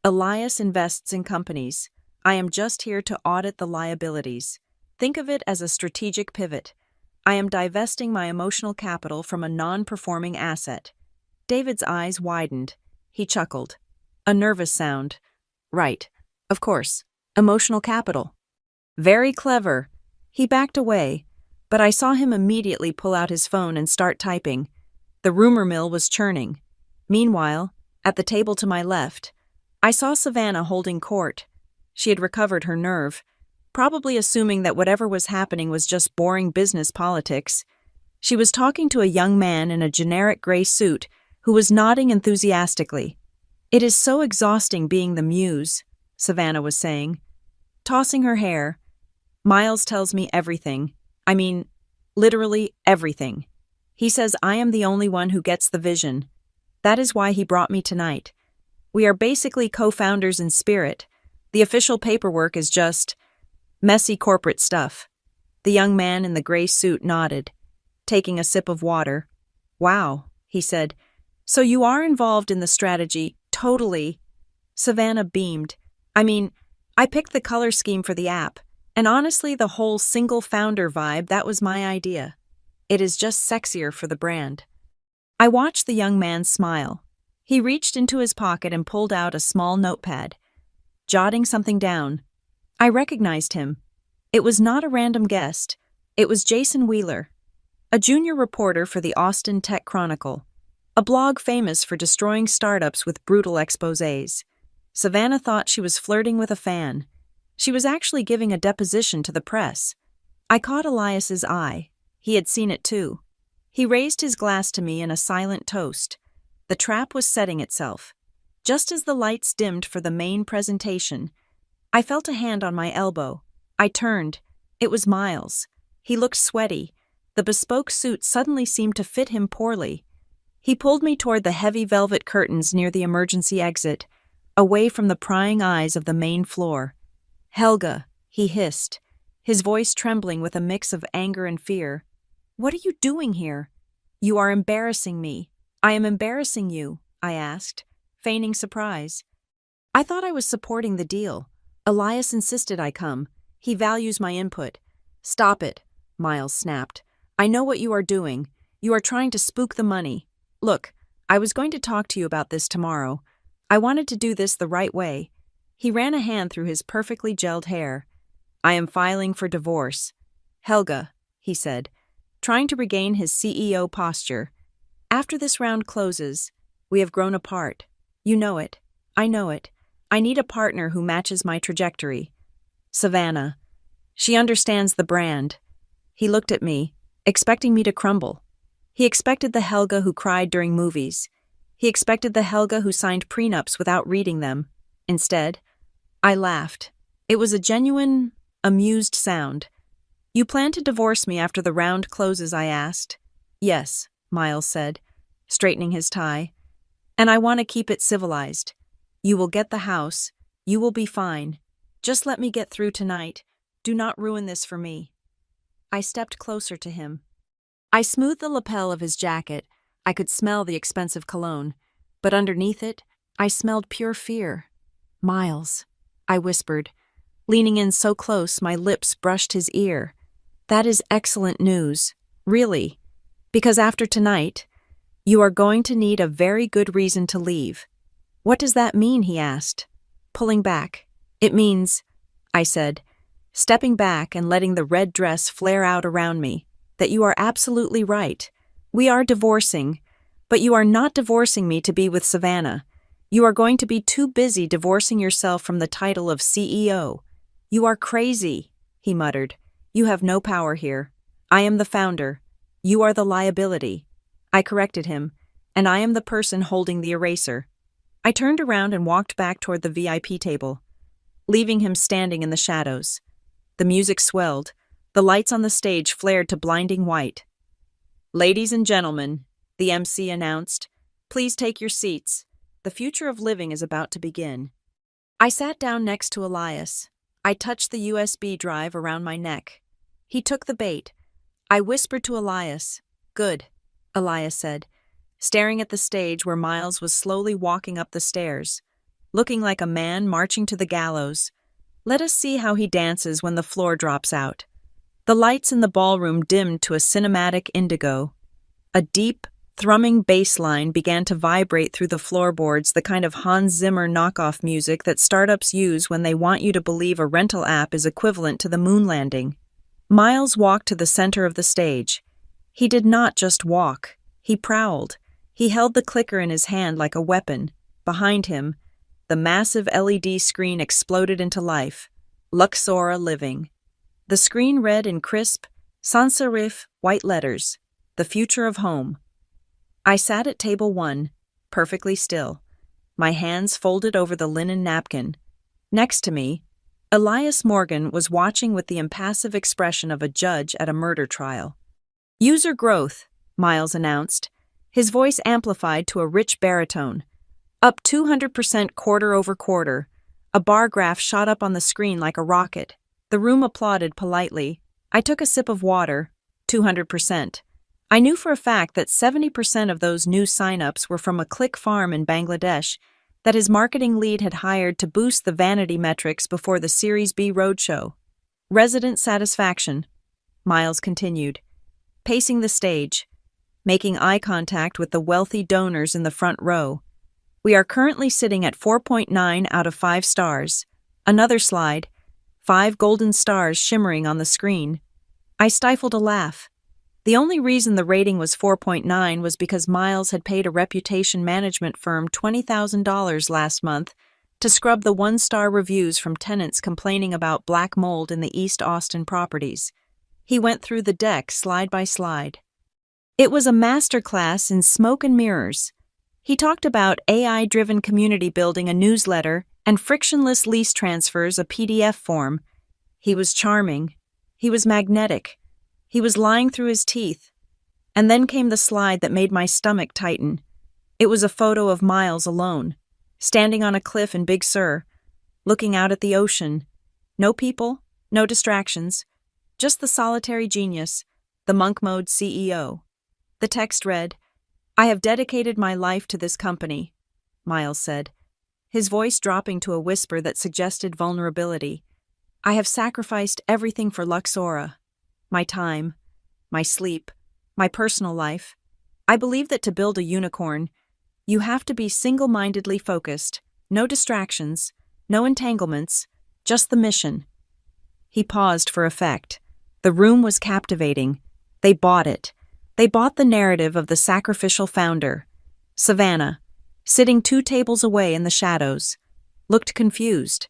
Elias invests in companies. I am just here to audit the liabilities. Think of it as a strategic pivot. I am divesting my emotional capital from a non-performing asset. David's eyes widened. He chuckled. A nervous sound. Right. Of course. Emotional capital. Very clever. He backed away, but I saw him immediately pull out his phone and start typing. The rumor mill was churning. Meanwhile, at the table to my left, I saw Savannah holding court. She had recovered her nerve, probably assuming that whatever was happening was just boring business politics. She was talking to a young man in a generic gray suit who was nodding enthusiastically. It is so exhausting being the muse, Savannah was saying, tossing her hair. Miles tells me everything. I mean, literally everything. He says I am the only one who gets the vision. That is why he brought me tonight. We are basically co-founders in spirit. The official paperwork is just messy corporate stuff. The young man in the gray suit nodded, taking a sip of water. Wow, he said. So you are involved in the strategy, totally. Savannah beamed. I mean, I picked the color scheme for the app, and honestly the whole single founder vibe, that was my idea. It is just sexier for the brand. I watched the young man smile. He reached into his pocket and pulled out a small notepad, jotting something down. I recognized him. It was not a random guest. It was Jason Wheeler, a junior reporter for the Austin Tech Chronicle, a blog famous for destroying startups with brutal exposés. Savannah thought she was flirting with a fan. She was actually giving a deposition to the press. I caught Elias's eye. He had seen it too. He raised his glass to me in a silent toast. The trap was setting itself. Just as the lights dimmed for the main presentation, I felt a hand on my elbow. I turned. It was Miles. He looked sweaty. The bespoke suit suddenly seemed to fit him poorly. He pulled me toward the heavy velvet curtains near the emergency exit, away from the prying eyes of the main floor. "Helga," he hissed, his voice trembling with a mix of anger and fear. "What are you doing here?" "You are embarrassing me." "I am embarrassing you?" I asked, feigning surprise. "I thought I was supporting the deal. Elias insisted I come. He values my input." "Stop it," Miles snapped. "I know what you are doing. You are trying to spook the money. Look, I was going to talk to you about this tomorrow. I wanted to do this the right way." He ran a hand through his perfectly gelled hair. "I am filing for divorce." "Helga," he said, trying to regain his CEO posture. "After this round closes, we have grown apart. You know it. I know it. I need a partner who matches my trajectory. Savannah. She understands the brand." He looked at me, expecting me to crumble. He expected the Helga who cried during movies. He expected the Helga who signed prenups without reading them. Instead, I laughed. It was a genuine, amused sound. "You plan to divorce me after the round closes?" I asked. "Yes," Miles said, straightening his tie. "And I want to keep it civilized. You will get the house. You will be fine. Just let me get through tonight. Do not ruin this for me." I stepped closer to him. I smoothed the lapel of his jacket. I could smell the expensive cologne, but underneath it, I smelled pure fear. "Miles," I whispered, leaning in so close my lips brushed his ear. "That is excellent news, really, because after tonight, you are going to need a very good reason to leave." "What does that mean?" he asked, pulling back. "It means," I said, stepping back and letting the red dress flare out around me, "that you are absolutely right. We are divorcing, but you are not divorcing me to be with Savannah. You are going to be too busy divorcing yourself from the title of CEO. You are crazy," he muttered. "You have no power here. I am the founder. You are the liability." I corrected him, "and I am the person holding the eraser." I turned around and walked back toward the VIP table, leaving him standing in the shadows. The music swelled. The lights on the stage flared to blinding white. "Ladies and gentlemen," the MC announced, "please take your seats. The future of living is about to begin." I sat down next to Elias. I touched the USB drive around my neck. He took the bait. I whispered to Elias. "Good," Elias said, staring at the stage where Miles was slowly walking up the stairs, looking like a man marching to the gallows. "Let us see how he dances when the floor drops out." The lights in the ballroom dimmed to a cinematic indigo. A deep, thrumming bass line began to vibrate through the floorboards, the kind of Hans Zimmer knockoff music that startups use when they want you to believe a rental app is equivalent to the moon landing. Miles walked to the center of the stage. He did not just walk. He prowled. He held the clicker in his hand like a weapon. Behind him, the massive LED screen exploded into life. Luxora Living. The screen read in crisp, sans serif white letters, "The future of home." I sat at table 1, perfectly still, my hands folded over the linen napkin. Next to me, Elias Morgan was watching with the impassive expression of a judge at a murder trial. "User growth," Miles announced, his voice amplified to a rich baritone. "Up 200% quarter over quarter." A bar graph shot up on the screen like a rocket. The room applauded politely. I took a sip of water. 200%. I knew for a fact that 70% of those new sign-ups were from a click farm in Bangladesh that his marketing lead had hired to boost the vanity metrics before the Series B roadshow. "Resident satisfaction," Miles continued, pacing the stage, making eye contact with the wealthy donors in the front row. "We are currently sitting at 4.9 out of 5 stars. Another slide. 5 golden stars shimmering on the screen." I stifled a laugh. The only reason the rating was 4.9 was because Miles had paid a reputation management firm $20,000 last month to scrub the one-star reviews from tenants complaining about black mold in the East Austin properties. He went through the deck slide by slide. It was a masterclass in smoke and mirrors. He talked about AI-driven community building, a newsletter, and frictionless lease transfers, a PDF form. He was charming. He was magnetic. He was lying through his teeth. And then came the slide that made my stomach tighten. It was a photo of Miles alone, standing on a cliff in Big Sur, looking out at the ocean. No people, no distractions, just the solitary genius, the monk mode CEO. The text read, "I have dedicated my life to this company," Miles said, his voice dropping to a whisper that suggested vulnerability. "I have sacrificed everything for Luxora. My time, my sleep, my personal life. I believe that to build a unicorn, you have to be single-mindedly focused, no distractions, no entanglements, just the mission." He paused for effect. The room was captivating. They bought it. They bought the narrative of the sacrificial founder. Savannah, sitting 2 tables away in the shadows, looked confused.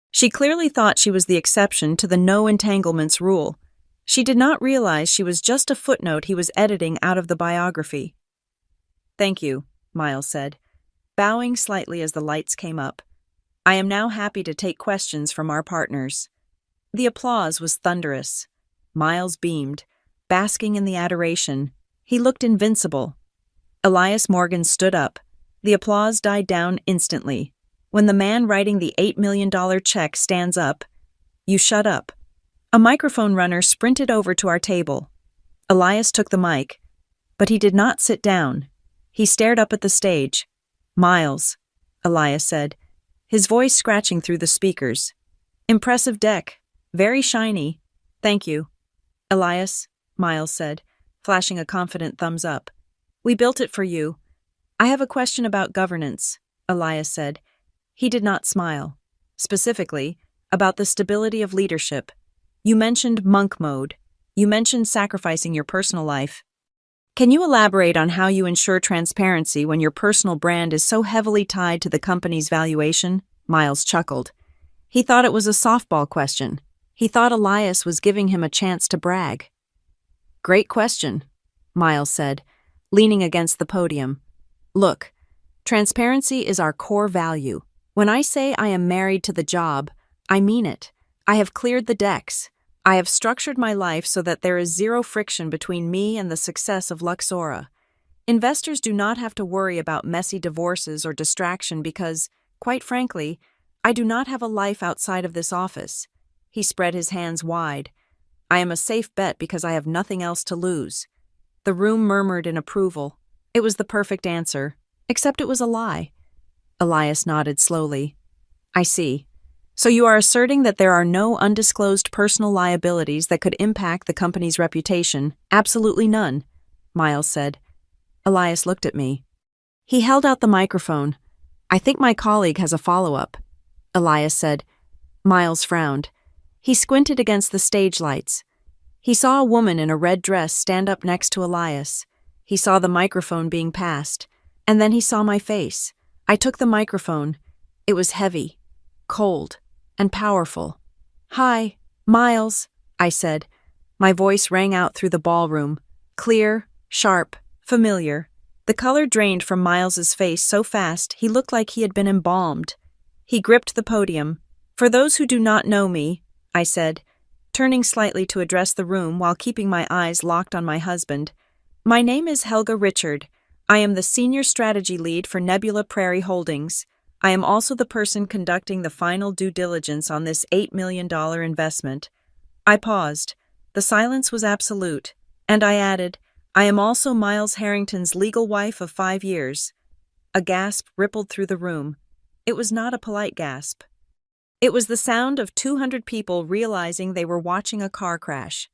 She clearly thought she was the exception to the no entanglements rule. She did not realize she was just a footnote he was editing out of the biography. "Thank you," Miles said, bowing slightly as the lights came up. "I am now happy to take questions from our partners." The applause was thunderous. Miles beamed, basking in the adoration. He looked invincible. Elias Morgan stood up. The applause died down instantly. When the man writing the $8 million check stands up, "You shut up." A microphone runner sprinted over to our table. Elias took the mic, but he did not sit down. He stared up at the stage. "Miles," Elias said, his voice scratching through the speakers. "Impressive deck. Very shiny. Thank you." "Elias," Miles said, flashing a confident thumbs up. "We built it for you." "I have a question about governance," Elias said. He did not smile. "Specifically, about the stability of leadership. You mentioned monk mode. You mentioned sacrificing your personal life. Can you elaborate on how you ensure transparency when your personal brand is so heavily tied to the company's valuation?" Miles chuckled. He thought it was a softball question. He thought Elias was giving him a chance to brag. "Great question," Miles said, leaning against the podium. "Look, transparency is our core value. When I say I am married to the job, I mean it. I have cleared the decks. I have structured my life so that there is zero friction between me and the success of Luxora. Investors do not have to worry about messy divorces or distraction because, quite frankly, I do not have a life outside of this office." He spread his hands wide. "I am a safe bet because I have nothing else to lose." The room murmured in approval. It was the perfect answer, except it was a lie. Elias nodded slowly. "I see. So you are asserting that there are no undisclosed personal liabilities that could impact the company's reputation?" "Absolutely none," Miles said. Elias looked at me. He held out the microphone. "I think my colleague has a follow-up," Elias said. Miles frowned. He squinted against the stage lights. He saw a woman in a red dress stand up next to Elias. He saw the microphone being passed, and then he saw my face. I took the microphone. It was heavy, cold, and powerful. "Hi, Miles," I said. My voice rang out through the ballroom, clear, sharp, familiar. The color drained from Miles's face so fast he looked like he had been embalmed. He gripped the podium. "For those who do not know me," I said, turning slightly to address the room while keeping my eyes locked on my husband, "my name is Helga Richard. I am the Senior Strategy Lead for Nebula Prairie Holdings. I am also the person conducting the final due diligence on this $8 million investment." I paused. The silence was absolute, and I added, "I am also Miles Harrington's legal wife of 5 years. A gasp rippled through the room. It was not a polite gasp. It was the sound of 200 people realizing they were watching a car crash.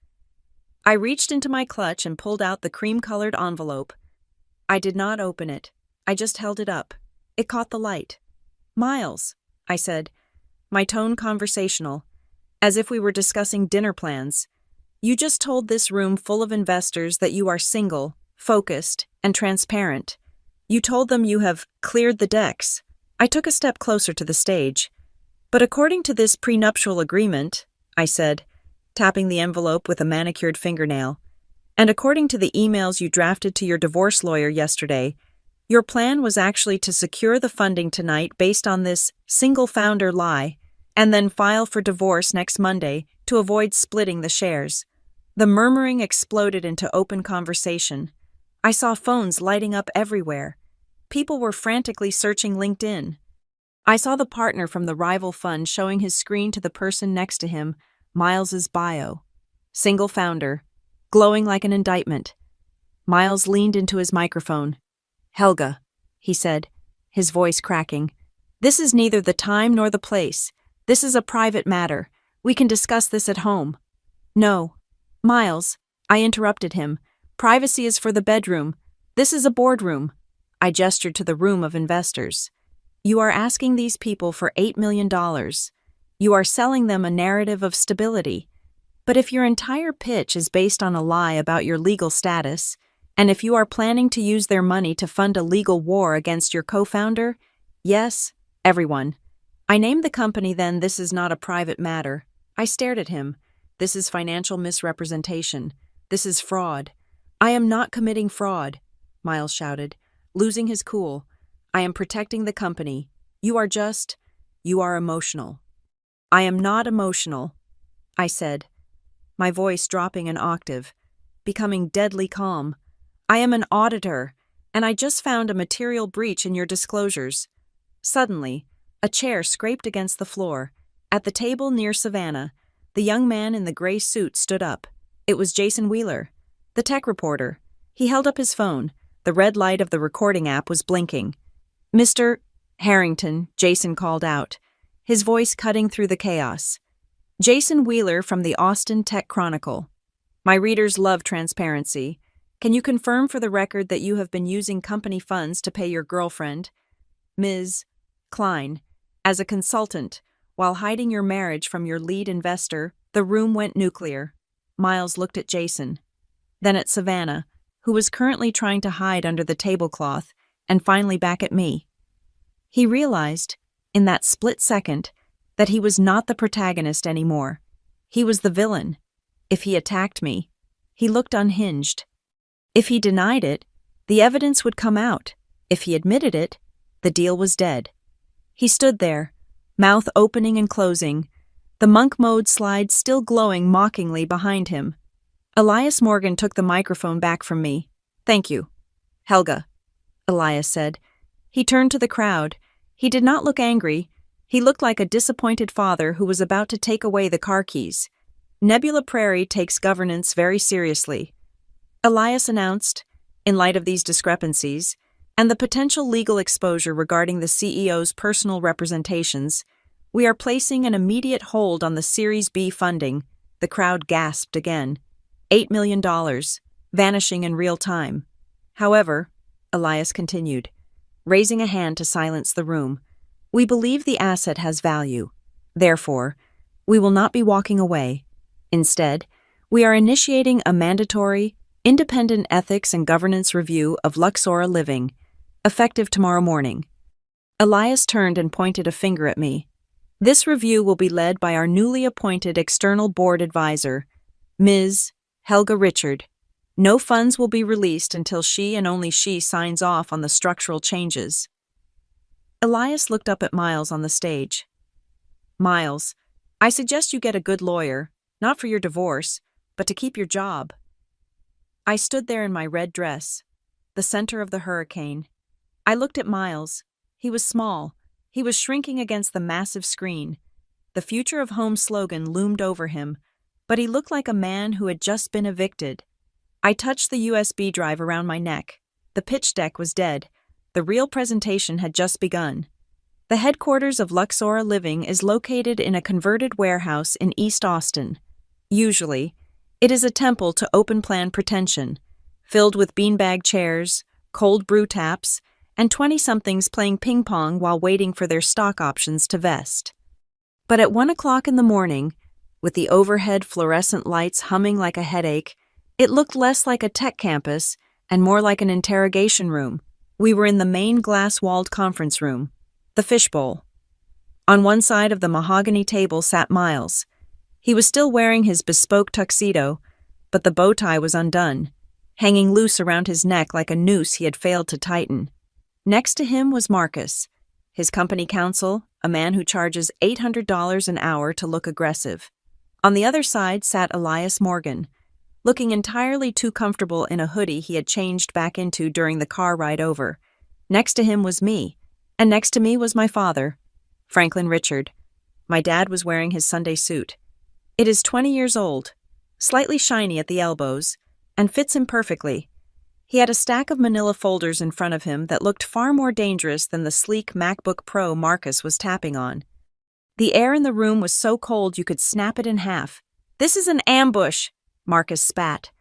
I reached into my clutch and pulled out the cream-colored envelope. I did not open it. I just held it up. It caught the light. "Miles," I said, my tone conversational, as if we were discussing dinner plans. "You just told this room full of investors that you are single, focused, and transparent. You told them you have cleared the decks." I took a step closer to the stage. But according to this prenuptial agreement, I said, tapping the envelope with a manicured fingernail, and according to the emails you drafted to your divorce lawyer yesterday, your plan was actually to secure the funding tonight based on this single-founder lie, and then file for divorce next Monday to avoid splitting the shares. The murmuring exploded into open conversation. I saw phones lighting up everywhere. People were frantically searching LinkedIn. I saw the partner from the rival fund showing his screen to the person next to him, Miles's bio. Single founder, glowing like an indictment. Miles leaned into his microphone. "Helga," he said, his voice cracking, "this is neither the time nor the place. This is a private matter. We can discuss this at home." "No. Miles," I interrupted him. "Privacy is for the bedroom. This is a boardroom." I gestured to the room of investors. "You are asking these people for $8 million. You are selling them a narrative of stability. But if your entire pitch is based on a lie about your legal status, and if you are planning to use their money to fund a legal war against your co-founder, yes, everyone. I named the company then. This is not a private matter." I stared at him. "This is financial misrepresentation. This is fraud." "I am not committing fraud," Miles shouted, losing his cool. "I am protecting the company. You are emotional." "I am not emotional," I said, my voice dropping an octave, becoming deadly calm. "I am an auditor, and I just found a material breach in your disclosures." Suddenly, a chair scraped against the floor. At the table near Savannah, the young man in the gray suit stood up. It was Jason Wheeler, the tech reporter. He held up his phone. The red light of the recording app was blinking. "Mr. Harrington," Jason called out, his voice cutting through the chaos. "Jason Wheeler from the Austin Tech Chronicle. My readers love transparency. Can you confirm for the record that you have been using company funds to pay your girlfriend, Ms. Klein, as a consultant, while hiding your marriage from your lead investor?" The room went nuclear. Miles looked at Jason, then at Savannah, who was currently trying to hide under the tablecloth, and finally back at me. He realized, in that split second, that he was not the protagonist anymore. He was the villain. If he attacked me, he looked unhinged. If he denied it, the evidence would come out. If he admitted it, the deal was dead. He stood there, mouth opening and closing, the monk mode slide still glowing mockingly behind him. Elias Morgan took the microphone back from me. "Thank you, Helga," Elias said. He turned to the crowd. He did not look angry. He looked like a disappointed father who was about to take away the car keys. "Nebula Prairie takes governance very seriously," Elias announced, "in light of these discrepancies, and the potential legal exposure regarding the CEO's personal representations, we are placing an immediate hold on the Series B funding." The crowd gasped again. $8 million, vanishing in real time. "However," Elias continued, raising a hand to silence the room, "we believe the asset has value. Therefore, we will not be walking away. Instead, we are initiating a mandatory, independent ethics and governance review of Luxora Living, effective tomorrow morning." Elias turned and pointed a finger at me. "This review will be led by our newly appointed external board advisor, Ms. Helga Richard. No funds will be released until she and only she signs off on the structural changes." Elias looked up at Miles on the stage. "Miles, I suggest you get a good lawyer, not for your divorce, but to keep your job." I stood there in my red dress, the center of the hurricane. I looked at Miles. He was small. He was shrinking against the massive screen. The Future of Home slogan loomed over him, but he looked like a man who had just been evicted. I touched the USB drive around my neck. The pitch deck was dead. The real presentation had just begun. The headquarters of Luxora Living is located in a converted warehouse in East Austin. Usually, it is a temple to open-plan pretension, filled with beanbag chairs, cold brew taps, and 20-somethings playing ping-pong while waiting for their stock options to vest. But at 1 o'clock in the morning, with the overhead fluorescent lights humming like a headache, it looked less like a tech campus and more like an interrogation room. We were in the main glass-walled conference room. The fishbowl. On one side of the mahogany table sat Miles. He was still wearing his bespoke tuxedo, but the bow tie was undone, hanging loose around his neck like a noose he had failed to tighten. Next to him was Marcus, his company counsel, a man who charges $800 an hour to look aggressive. On the other side sat Elias Morgan, looking entirely too comfortable in a hoodie he had changed back into during the car ride over. Next to him was me, and next to me was my father, Franklin Richard. My dad was wearing his Sunday suit. It is 20 years old, slightly shiny at the elbows, and fits him perfectly. He had a stack of manila folders in front of him that looked far more dangerous than the sleek MacBook Pro Marcus was tapping on. The air in the room was so cold you could snap it in half. "This is an ambush," Marcus spat,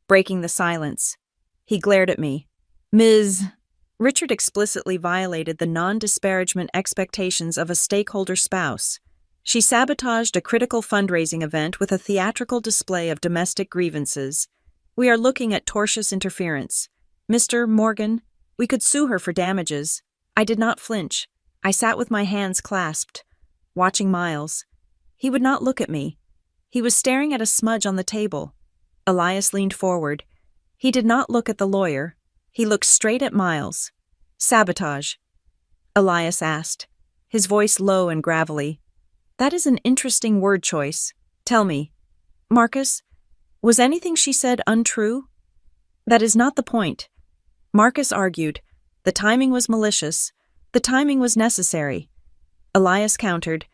breaking the silence. He glared at me. "Ms." Richard explicitly violated the non-disparagement expectations of a stakeholder spouse. She sabotaged a critical fundraising event with a theatrical display of domestic grievances. "We are looking at tortious interference. Mr. Morgan, we could sue her for damages." I did not flinch. I sat with my hands clasped, watching Miles. He would not look at me. He was staring at a smudge on the table. Elias leaned forward. He did not look at the lawyer. He looked straight at Miles. "Sabotage?" Elias asked, his voice low and gravelly. "That is an interesting word choice. Tell me, Marcus, was anything she said untrue?" "That is not the point," Marcus argued. "The timing was malicious. The timing was necessary." Elias countered,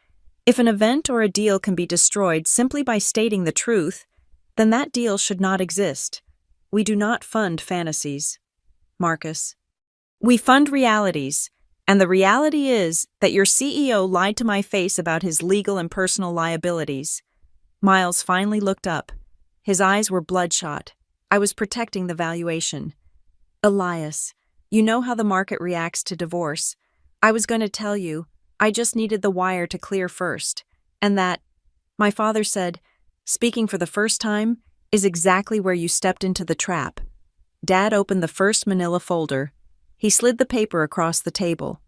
"If an event or a deal can be destroyed simply by stating the truth, then that deal should not exist. We do not fund fantasies." Marcus: "We fund realities, and the reality is that your CEO lied to my face about his legal and personal liabilities." Miles finally looked up. His eyes were bloodshot. I was protecting the valuation. "Elias, you know how the market reacts to divorce. I was going to tell you, I just needed the wire to clear first. And that," my father said, speaking for the first time, "is exactly where you stepped into the trap." Dad opened the first manila folder. He slid the paper across the table.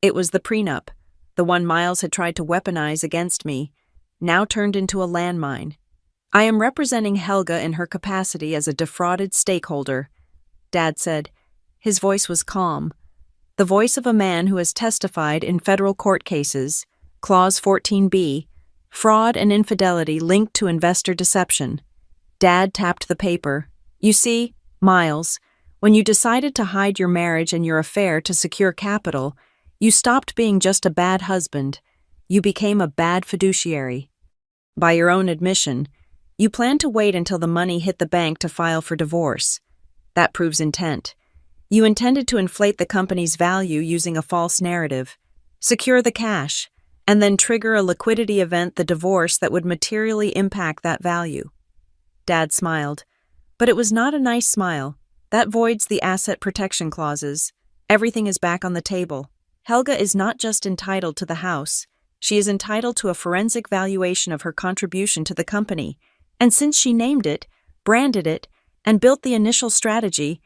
It was the prenup, the one Miles had tried to weaponize against me, now turned into a landmine. "I am representing Helga in her capacity as a defrauded stakeholder," Dad said. His voice was calm, the voice of a man who has testified in federal court cases, Clause 14b, fraud and infidelity linked to investor deception. Dad tapped the paper. "You see, Miles, when you decided to hide your marriage and your affair to secure capital, you stopped being just a bad husband. You became a bad fiduciary. By your own admission, you planned to wait until the money hit the bank to file for divorce. That proves intent. You intended to inflate the company's value using a false narrative, secure the cash, and then trigger a liquidity event, the divorce, that would materially impact that value." Dad smiled. But it was not a nice smile. "That voids the asset protection clauses. Everything is back on the table. Helga is not just entitled to the house, she is entitled to a forensic valuation of her contribution to the company. And since she named it, branded it, and built the initial strategy,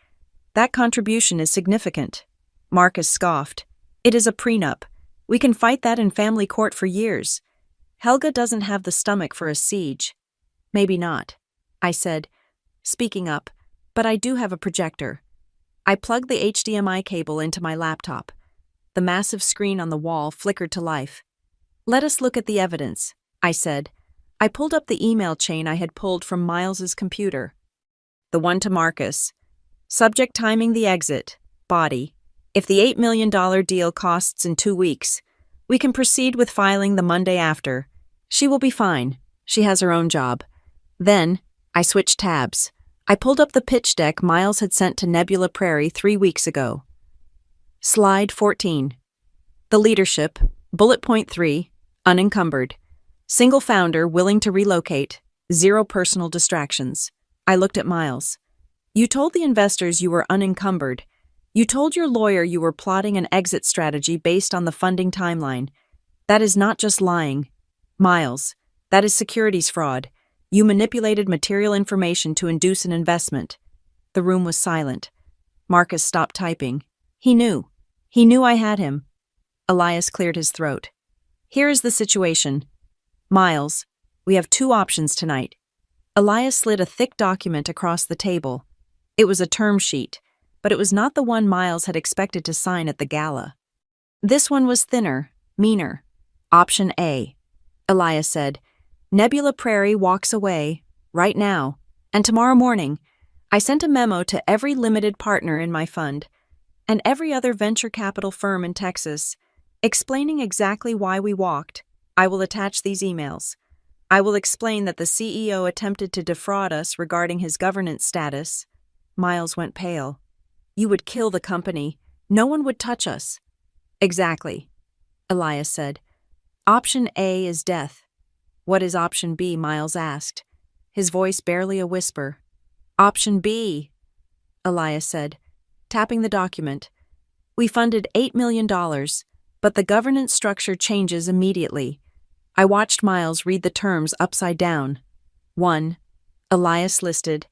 that contribution is significant." Marcus scoffed. "It is a prenup. We can fight that in family court for years. Helga doesn't have the stomach for a siege." "Maybe not," I said, speaking up, "but I do have a projector." I plugged the HDMI cable into my laptop. The massive screen on the wall flickered to life. "Let us look at the evidence," I said. I pulled up the email chain I had pulled from Miles's computer. The one to Marcus. "Subject timing the exit. Body. If the $8 million deal costs in 2 weeks, we can proceed with filing the Monday after. She will be fine. She has her own job." Then, I switched tabs. I pulled up the pitch deck Miles had sent to Nebula Prairie 3 weeks ago. Slide 14. The leadership, bullet point 3, unencumbered. Single founder willing to relocate, 0 personal distractions. I looked at Miles. "You told the investors you were unencumbered. You told your lawyer you were plotting an exit strategy based on the funding timeline. That is not just lying. Miles, that is securities fraud. You manipulated material information to induce an investment." The room was silent. Marcus stopped typing. He knew. He knew I had him. Elias cleared his throat. Here is the situation. Miles, we have two options tonight. Elias slid a thick document across the table. It was a term sheet, but it was not the one Miles had expected to sign at the gala. This one was thinner, meaner. Option A. Elias said, Nebula Prairie walks away, right now, and tomorrow morning, I sent a memo to every limited partner in my fund and every other venture capital firm in Texas, explaining exactly why we walked. I will attach these emails. I will explain that the CEO attempted to defraud us regarding his governance status. Miles went pale. You would kill the company. No one would touch us. Exactly, Elias said. Option A is death. What is option B? Miles asked, his voice barely a whisper. Option B, Elias said, tapping the document. We funded $8 million, but the governance structure changes immediately. I watched Miles read the terms upside down. 1. Elias listed,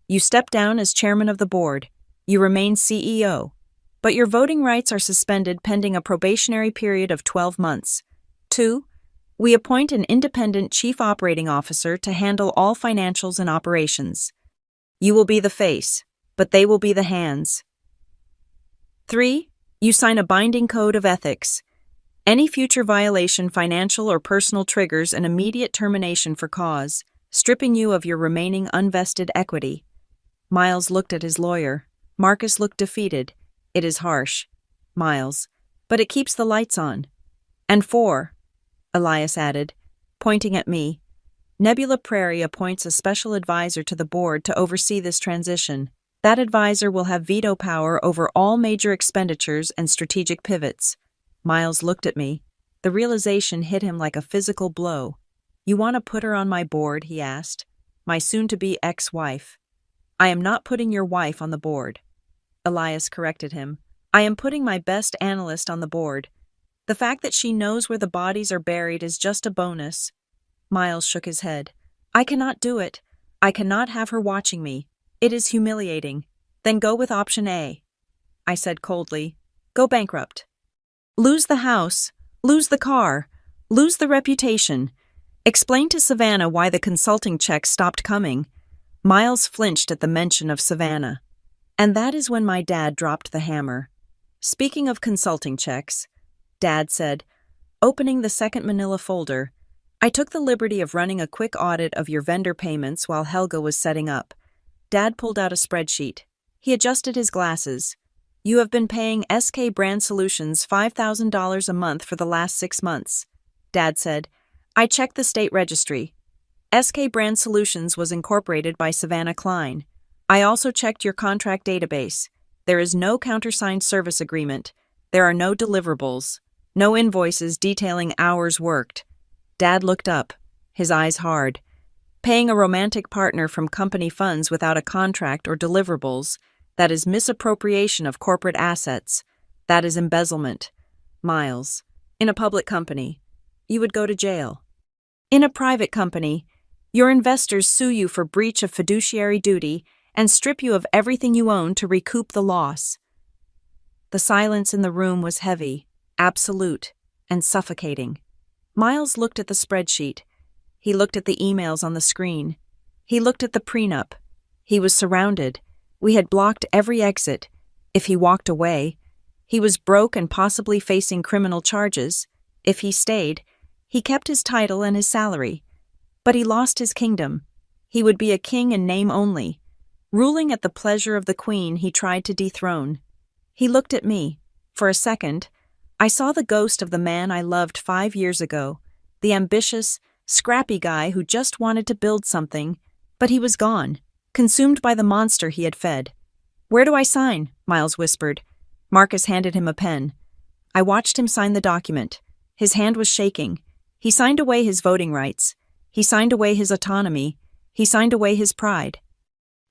you step down as chairman of the board. You remain CEO, but your voting rights are suspended pending a probationary period of 12 months. 2. We appoint an independent chief operating officer to handle all financials and operations. You will be the face, but they will be the hands. 3. You sign a binding code of ethics. Any future violation, financial or personal, triggers an immediate termination for cause, stripping you of your remaining unvested equity. Miles looked at his lawyer. Marcus looked defeated. It is harsh, Miles, but it keeps the lights on. And 4, Elias added, pointing at me, Nebula Prairie appoints a special advisor to the board to oversee this transition. That advisor will have veto power over all major expenditures and strategic pivots. Miles looked at me. The realization hit him like a physical blow. You want to put her on my board? He asked. My soon-to-be ex-wife. I am not putting your wife on the board. Elias corrected him. I am putting my best analyst on the board. The fact that she knows where the bodies are buried is just a bonus. Miles shook his head. I cannot do it. I cannot have her watching me. It is humiliating. Then go with option A. I said coldly. Go bankrupt. Lose the house. Lose the car. Lose the reputation. Explain to Savannah why the consulting checks stopped coming. Miles flinched at the mention of Savannah. And that is when my dad dropped the hammer. Speaking of consulting checks, Dad said, opening the second manila folder, I took the liberty of running a quick audit of your vendor payments while Helga was setting up. Dad pulled out a spreadsheet. He adjusted his glasses. You have been paying SK Brand Solutions $5,000 a month for the last 6 months. Dad said, I checked the state registry. SK Brand Solutions was incorporated by Savannah Klein. I also checked your contract database. There is no countersigned service agreement. There are no deliverables. No invoices detailing hours worked. Dad looked up, his eyes hard. Paying a romantic partner from company funds without a contract or deliverables, that is misappropriation of corporate assets. That is embezzlement. Miles, in a public company, you would go to jail. In a private company, your investors sue you for breach of fiduciary duty and strip you of everything you own to recoup the loss. The silence in the room was heavy, absolute, and suffocating. Miles looked at the spreadsheet. He looked at the emails on the screen. He looked at the prenup. He was surrounded. We had blocked every exit. If he walked away, he was broke and possibly facing criminal charges. If he stayed, he kept his title and his salary. But he lost his kingdom. He would be a king in name only. Ruling at the pleasure of the queen he tried to dethrone. He looked at me. For a second, I saw the ghost of the man I loved 5 years ago, the ambitious, scrappy guy who just wanted to build something, but he was gone, consumed by the monster he had fed. Where do I sign? Miles whispered. Marcus handed him a pen. I watched him sign the document. His hand was shaking. He signed away his voting rights. He signed away his autonomy. He signed away his pride.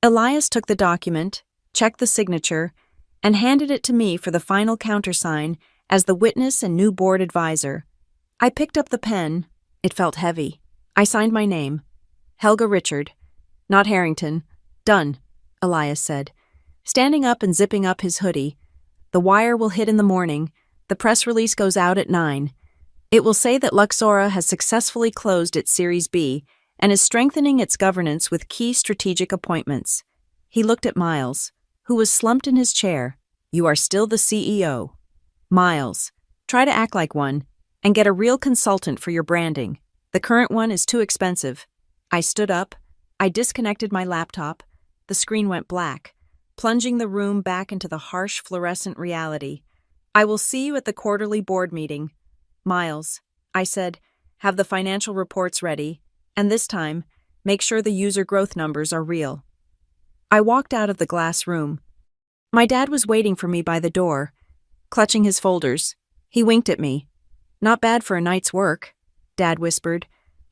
Elias took the document, checked the signature, and handed it to me for the final countersign as the witness and new board advisor. I picked up the pen. It felt heavy. I signed my name. Helga Richard. Not Harrington. Done, Elias said, standing up and zipping up his hoodie. The wire will hit in the morning. The The press release goes out at 9. It will say that Luxora has successfully closed its Series B and is strengthening its governance with key strategic appointments. He looked at Miles, who was slumped in his chair. You are still the CEO. Miles, try to act like one and get a real consultant for your branding. The current one is too expensive. I stood up. I disconnected my laptop. The screen went black, plunging the room back into the harsh fluorescent reality. I will see you at the quarterly board meeting. Miles, I said, have the financial reports ready, and this time, make sure the user growth numbers are real. I walked out of the glass room. My dad was waiting for me by the door, clutching his folders. He winked at me. Not bad for a night's work, Dad whispered.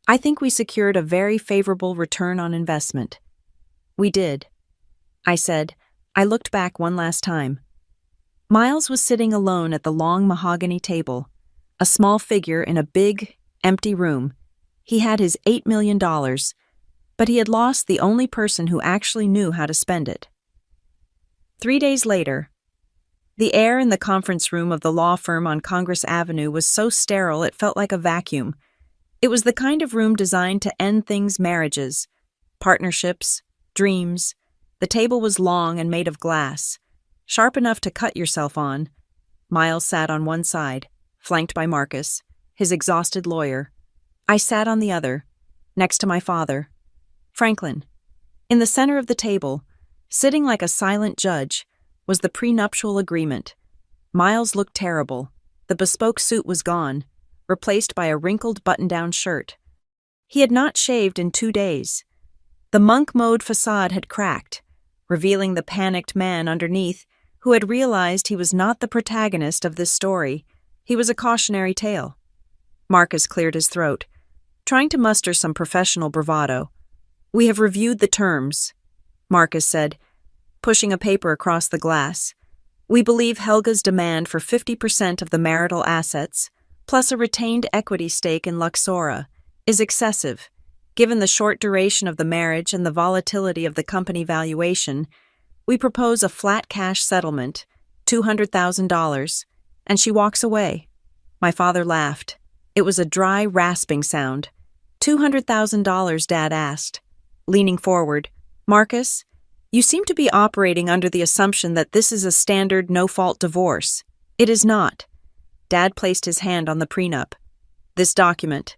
I think we secured a very favorable return on investment. We did, I said. I looked back one last time. Miles was sitting alone at the long mahogany table, a small figure in a big, empty room. He had his $8 million, but he had lost the only person who actually knew how to spend it. 3 days later, the air in the conference room of the law firm on Congress Avenue was so sterile it felt like a vacuum. It was the kind of room designed to end things: marriages, partnerships, dreams. The table was long and made of glass, sharp enough to cut yourself on. Miles sat on one side, flanked by Marcus, his exhausted lawyer. I sat on the other, next to my father, Franklin. In the center of the table, sitting like a silent judge, was the prenuptial agreement. Miles looked terrible. The bespoke suit was gone, replaced by a wrinkled button-down shirt. He had not shaved in 2 days. The monk-mode facade had cracked, revealing the panicked man underneath, who had realized he was not the protagonist of this story. He was a cautionary tale. Marcus cleared his throat, trying to muster some professional bravado. We have reviewed the terms, Marcus said, pushing a paper across the glass. We believe Helga's demand for 50% of the marital assets, plus a retained equity stake in Luxora, is excessive. Given the short duration of the marriage and the volatility of the company valuation, we propose a flat cash settlement, $200,000, and she walks away. My father laughed. It was a dry, rasping sound. $200,000, Dad asked, leaning forward. Marcus, you seem to be operating under the assumption that this is a standard no-fault divorce. It is not. Dad placed his hand on the prenup. This document,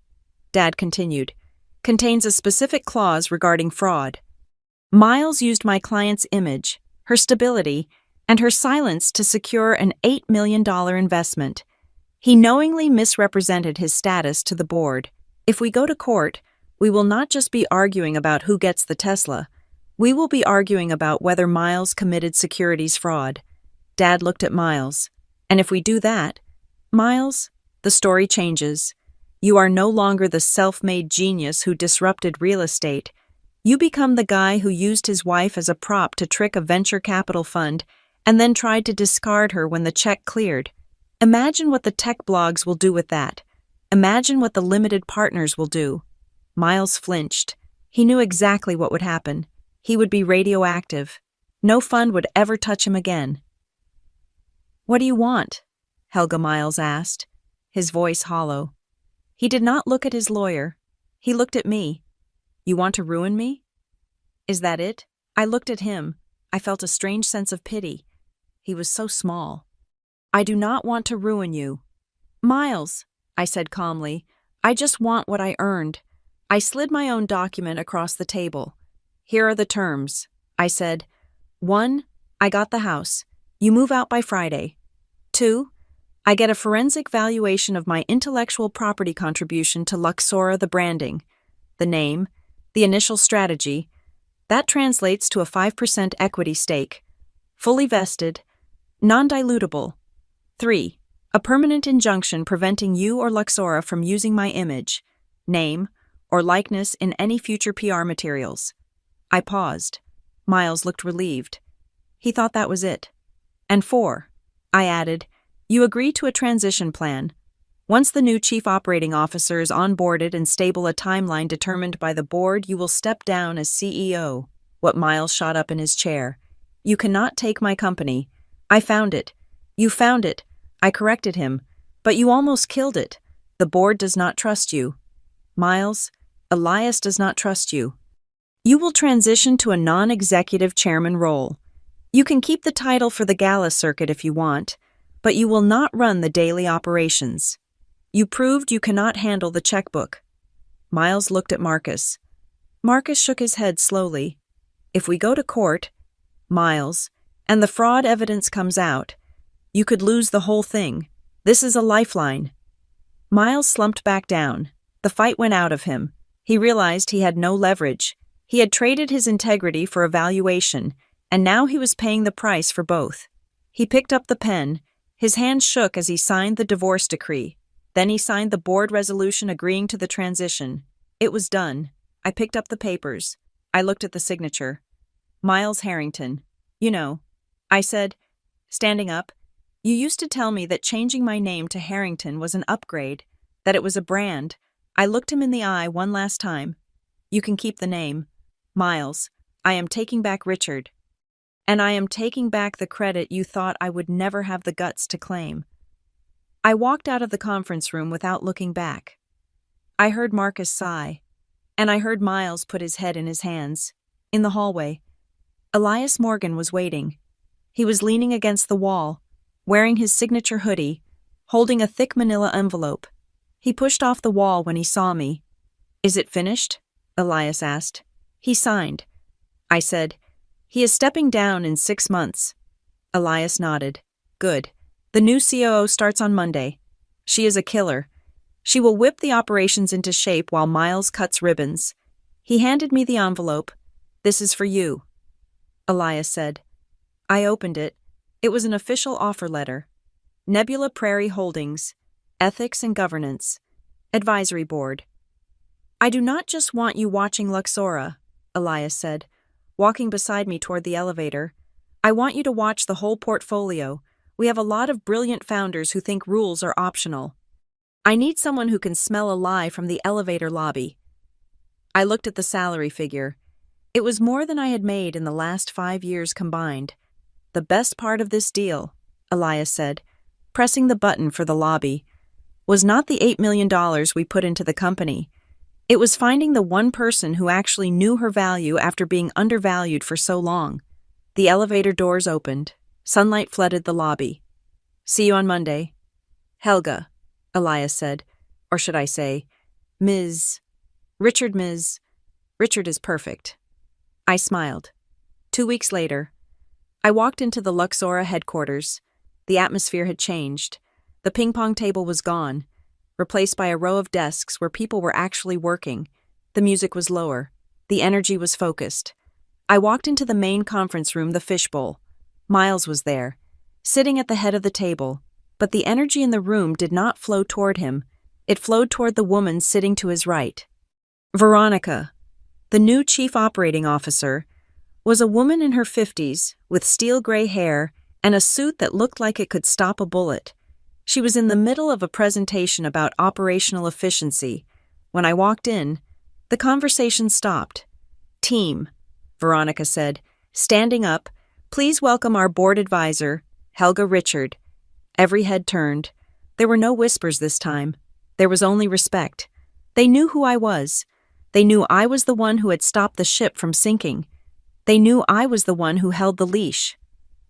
Dad continued, contains a specific clause regarding fraud. Miles used my client's image, her stability, and her silence to secure an $8 million investment. He knowingly misrepresented his status to the board. If we go to court, we will not just be arguing about who gets the Tesla. We will be arguing about whether Miles committed securities fraud. Dad looked at Miles. And if we do that, Miles, the story changes. You are no longer the self-made genius who disrupted real estate. You become the guy who used his wife as a prop to trick a venture capital fund and then tried to discard her when the check cleared. Imagine what the tech blogs will do with that. Imagine what the limited partners will do. Miles flinched. He knew exactly what would happen. He would be radioactive. No fund would ever touch him again. What do you want? Helga Miles asked, his voice hollow. He did not look at his lawyer. He looked at me. You want to ruin me? Is that it? I looked at him. I felt a strange sense of pity. He was so small. I do not want to ruin you. Miles, I said calmly, I just want what I earned. I slid my own document across the table. Here are the terms, I said. 1, I got the house. You move out by Friday. 2, I get a forensic valuation of my intellectual property contribution to Luxora, the branding, the name, the initial strategy. That translates to a 5% equity stake, fully vested, non-dilutable. 3, a permanent injunction preventing you or Luxora from using my image, name, or likeness in any future PR materials. I paused. Miles looked relieved. He thought that was it. And 4, I added, you agree to a transition plan. Once the new chief operating officer is onboarded and stable a timeline determined by the board, you will step down as CEO. What? Miles shot up in his chair. You cannot take my company. I found it. You found it. I corrected him. But you almost killed it. The board does not trust you. Miles, Elias does not trust you. You will transition to a non-executive chairman role. You can keep the title for the gala circuit if you want, but you will not run the daily operations. You proved you cannot handle the checkbook. Miles looked at Marcus. Marcus shook his head slowly. If we go to court, Miles, and the fraud evidence comes out, you could lose the whole thing. This is a lifeline. Miles slumped back down. The fight went out of him. He realized he had no leverage. He had traded his integrity for a valuation, and now he was paying the price for both. He picked up the pen. His hand shook as he signed the divorce decree. Then he signed the board resolution agreeing to the transition. It was done. I picked up the papers. I looked at the signature. Miles Harrington. You know, I said, standing up, you used to tell me that changing my name to Harrington was an upgrade, that it was a brand. I looked him in the eye one last time. You can keep the name. Miles, I am taking back Richard. And I am taking back the credit you thought I would never have the guts to claim. I walked out of the conference room without looking back. I heard Marcus sigh, and I heard Miles put his head in his hands. In the hallway, Elias Morgan was waiting. He was leaning against the wall, wearing his signature hoodie, holding a thick manila envelope. He pushed off the wall when he saw me. Is it finished? Elias asked. He signed. I said, he is stepping down in 6 months. Elias nodded. Good. The new COO starts on Monday. She is a killer. She will whip the operations into shape while Miles cuts ribbons. He handed me the envelope. This is for you. Elias said. I opened it. It was an official offer letter. Nebula Prairie Holdings, Ethics and Governance, Advisory Board. I do not just want you watching Luxora, Elias said, walking beside me toward the elevator. I want you to watch the whole portfolio. We have a lot of brilliant founders who think rules are optional. I need someone who can smell a lie from the elevator lobby. I looked at the salary figure. It was more than I had made in the last 5 years combined. The best part of this deal, Elias said, pressing the button for the lobby, was not the $8 million we put into the company. It was finding the one person who actually knew her value after being undervalued for so long. The elevator doors opened. Sunlight flooded the lobby. See you on Monday. Helga, Elias said, or should I say, Ms. Richard, Ms. Richard is perfect. I smiled. 2 weeks later, I walked into the Luxora headquarters. The atmosphere had changed. The ping-pong table was gone, replaced by a row of desks where people were actually working. The music was lower. The energy was focused. I walked into the main conference room, the fishbowl. Miles was there, sitting at the head of the table, but the energy in the room did not flow toward him. It flowed toward the woman sitting to his right. Veronica, the new chief operating officer, was a woman in her 50s with steel gray hair and a suit that looked like it could stop a bullet. She was in the middle of a presentation about operational efficiency. When I walked in, the conversation stopped. Team, Veronica said, standing up, please welcome our board advisor, Helga Richard. Every head turned. There were no whispers this time. There was only respect. They knew who I was. They knew I was the one who had stopped the ship from sinking. They knew I was the one who held the leash.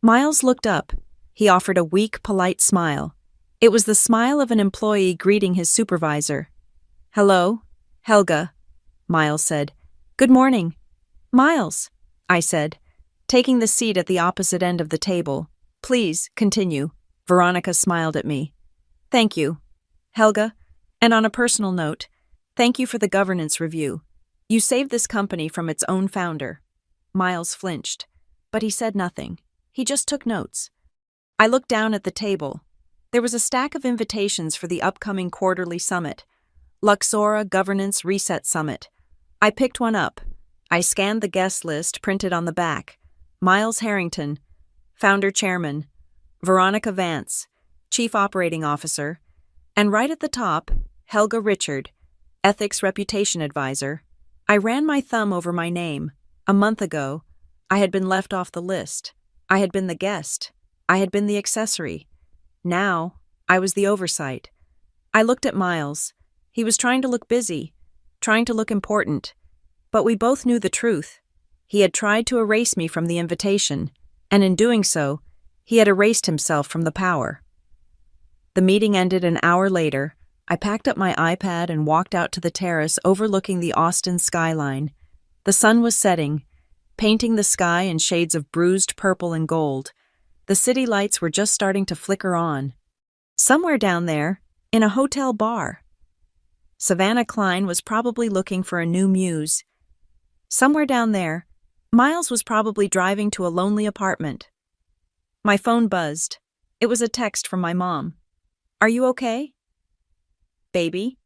Miles looked up. He offered a weak, polite smile. It was the smile of an employee greeting his supervisor. Hello, Helga, Miles said. Good morning. Miles, I said, taking the seat at the opposite end of the table. Please, continue. Veronica smiled at me. Thank you, Helga. And on a personal note, thank you for the governance review. You saved this company from its own founder. Miles flinched, but he said nothing. He just took notes. I looked down at the table. There was a stack of invitations for the upcoming quarterly summit, Luxora Governance Reset Summit. I picked one up. I scanned the guest list printed on the back. Miles Harrington, Founder Chairman, Veronica Vance, Chief Operating Officer, and right at the top, Helga Richard, Ethics Reputation Advisor. I ran my thumb over my name. A month ago, I had been left off the list. I had been the guest. I had been the accessory. Now, I was the oversight. I looked at Miles. He was trying to look busy, trying to look important. But we both knew the truth. He had tried to erase me from the invitation, and in doing so, he had erased himself from the power. The meeting ended an hour later. I packed up my iPad and walked out to the terrace overlooking the Austin skyline. The sun was setting, painting the sky in shades of bruised purple and gold. The city lights were just starting to flicker on. Somewhere down there, in a hotel bar, Savannah Klein was probably looking for a new muse. Somewhere down there, Miles was probably driving to a lonely apartment. My phone buzzed. It was a text from my mom. "Are you okay? Baby?"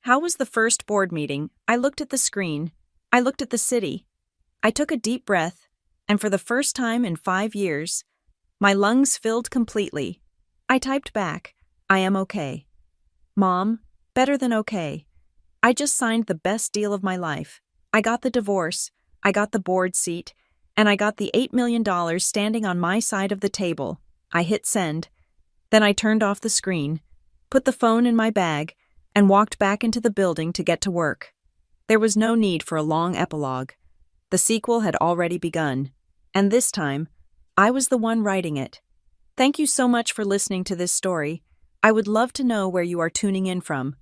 How was the first board meeting? I looked at the screen. I looked at the city. I took a deep breath, and for the first time in 5 years, my lungs filled completely. I typed back, "I am okay. Mom, better than okay. I just signed the best deal of my life. I got the divorce, I got the board seat, and I got the $8 million standing on my side of the table." I hit send. Then I turned off the screen, put the phone in my bag, and walked back into the building to get to work. There was no need for a long epilogue. The sequel had already begun, and this time, I was the one writing it. Thank you so much for listening to this story. I would love to know where you are tuning in from.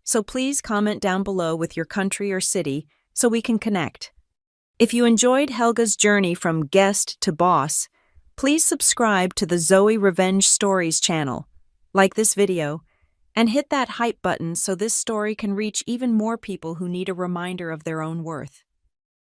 So please comment down below with your country or city so we can connect. If you enjoyed Helga's journey from guest to boss, please subscribe to the Zoe Revenge Stories channel, like this video, and hit that hype button so this story can reach even more people who need a reminder of their own worth.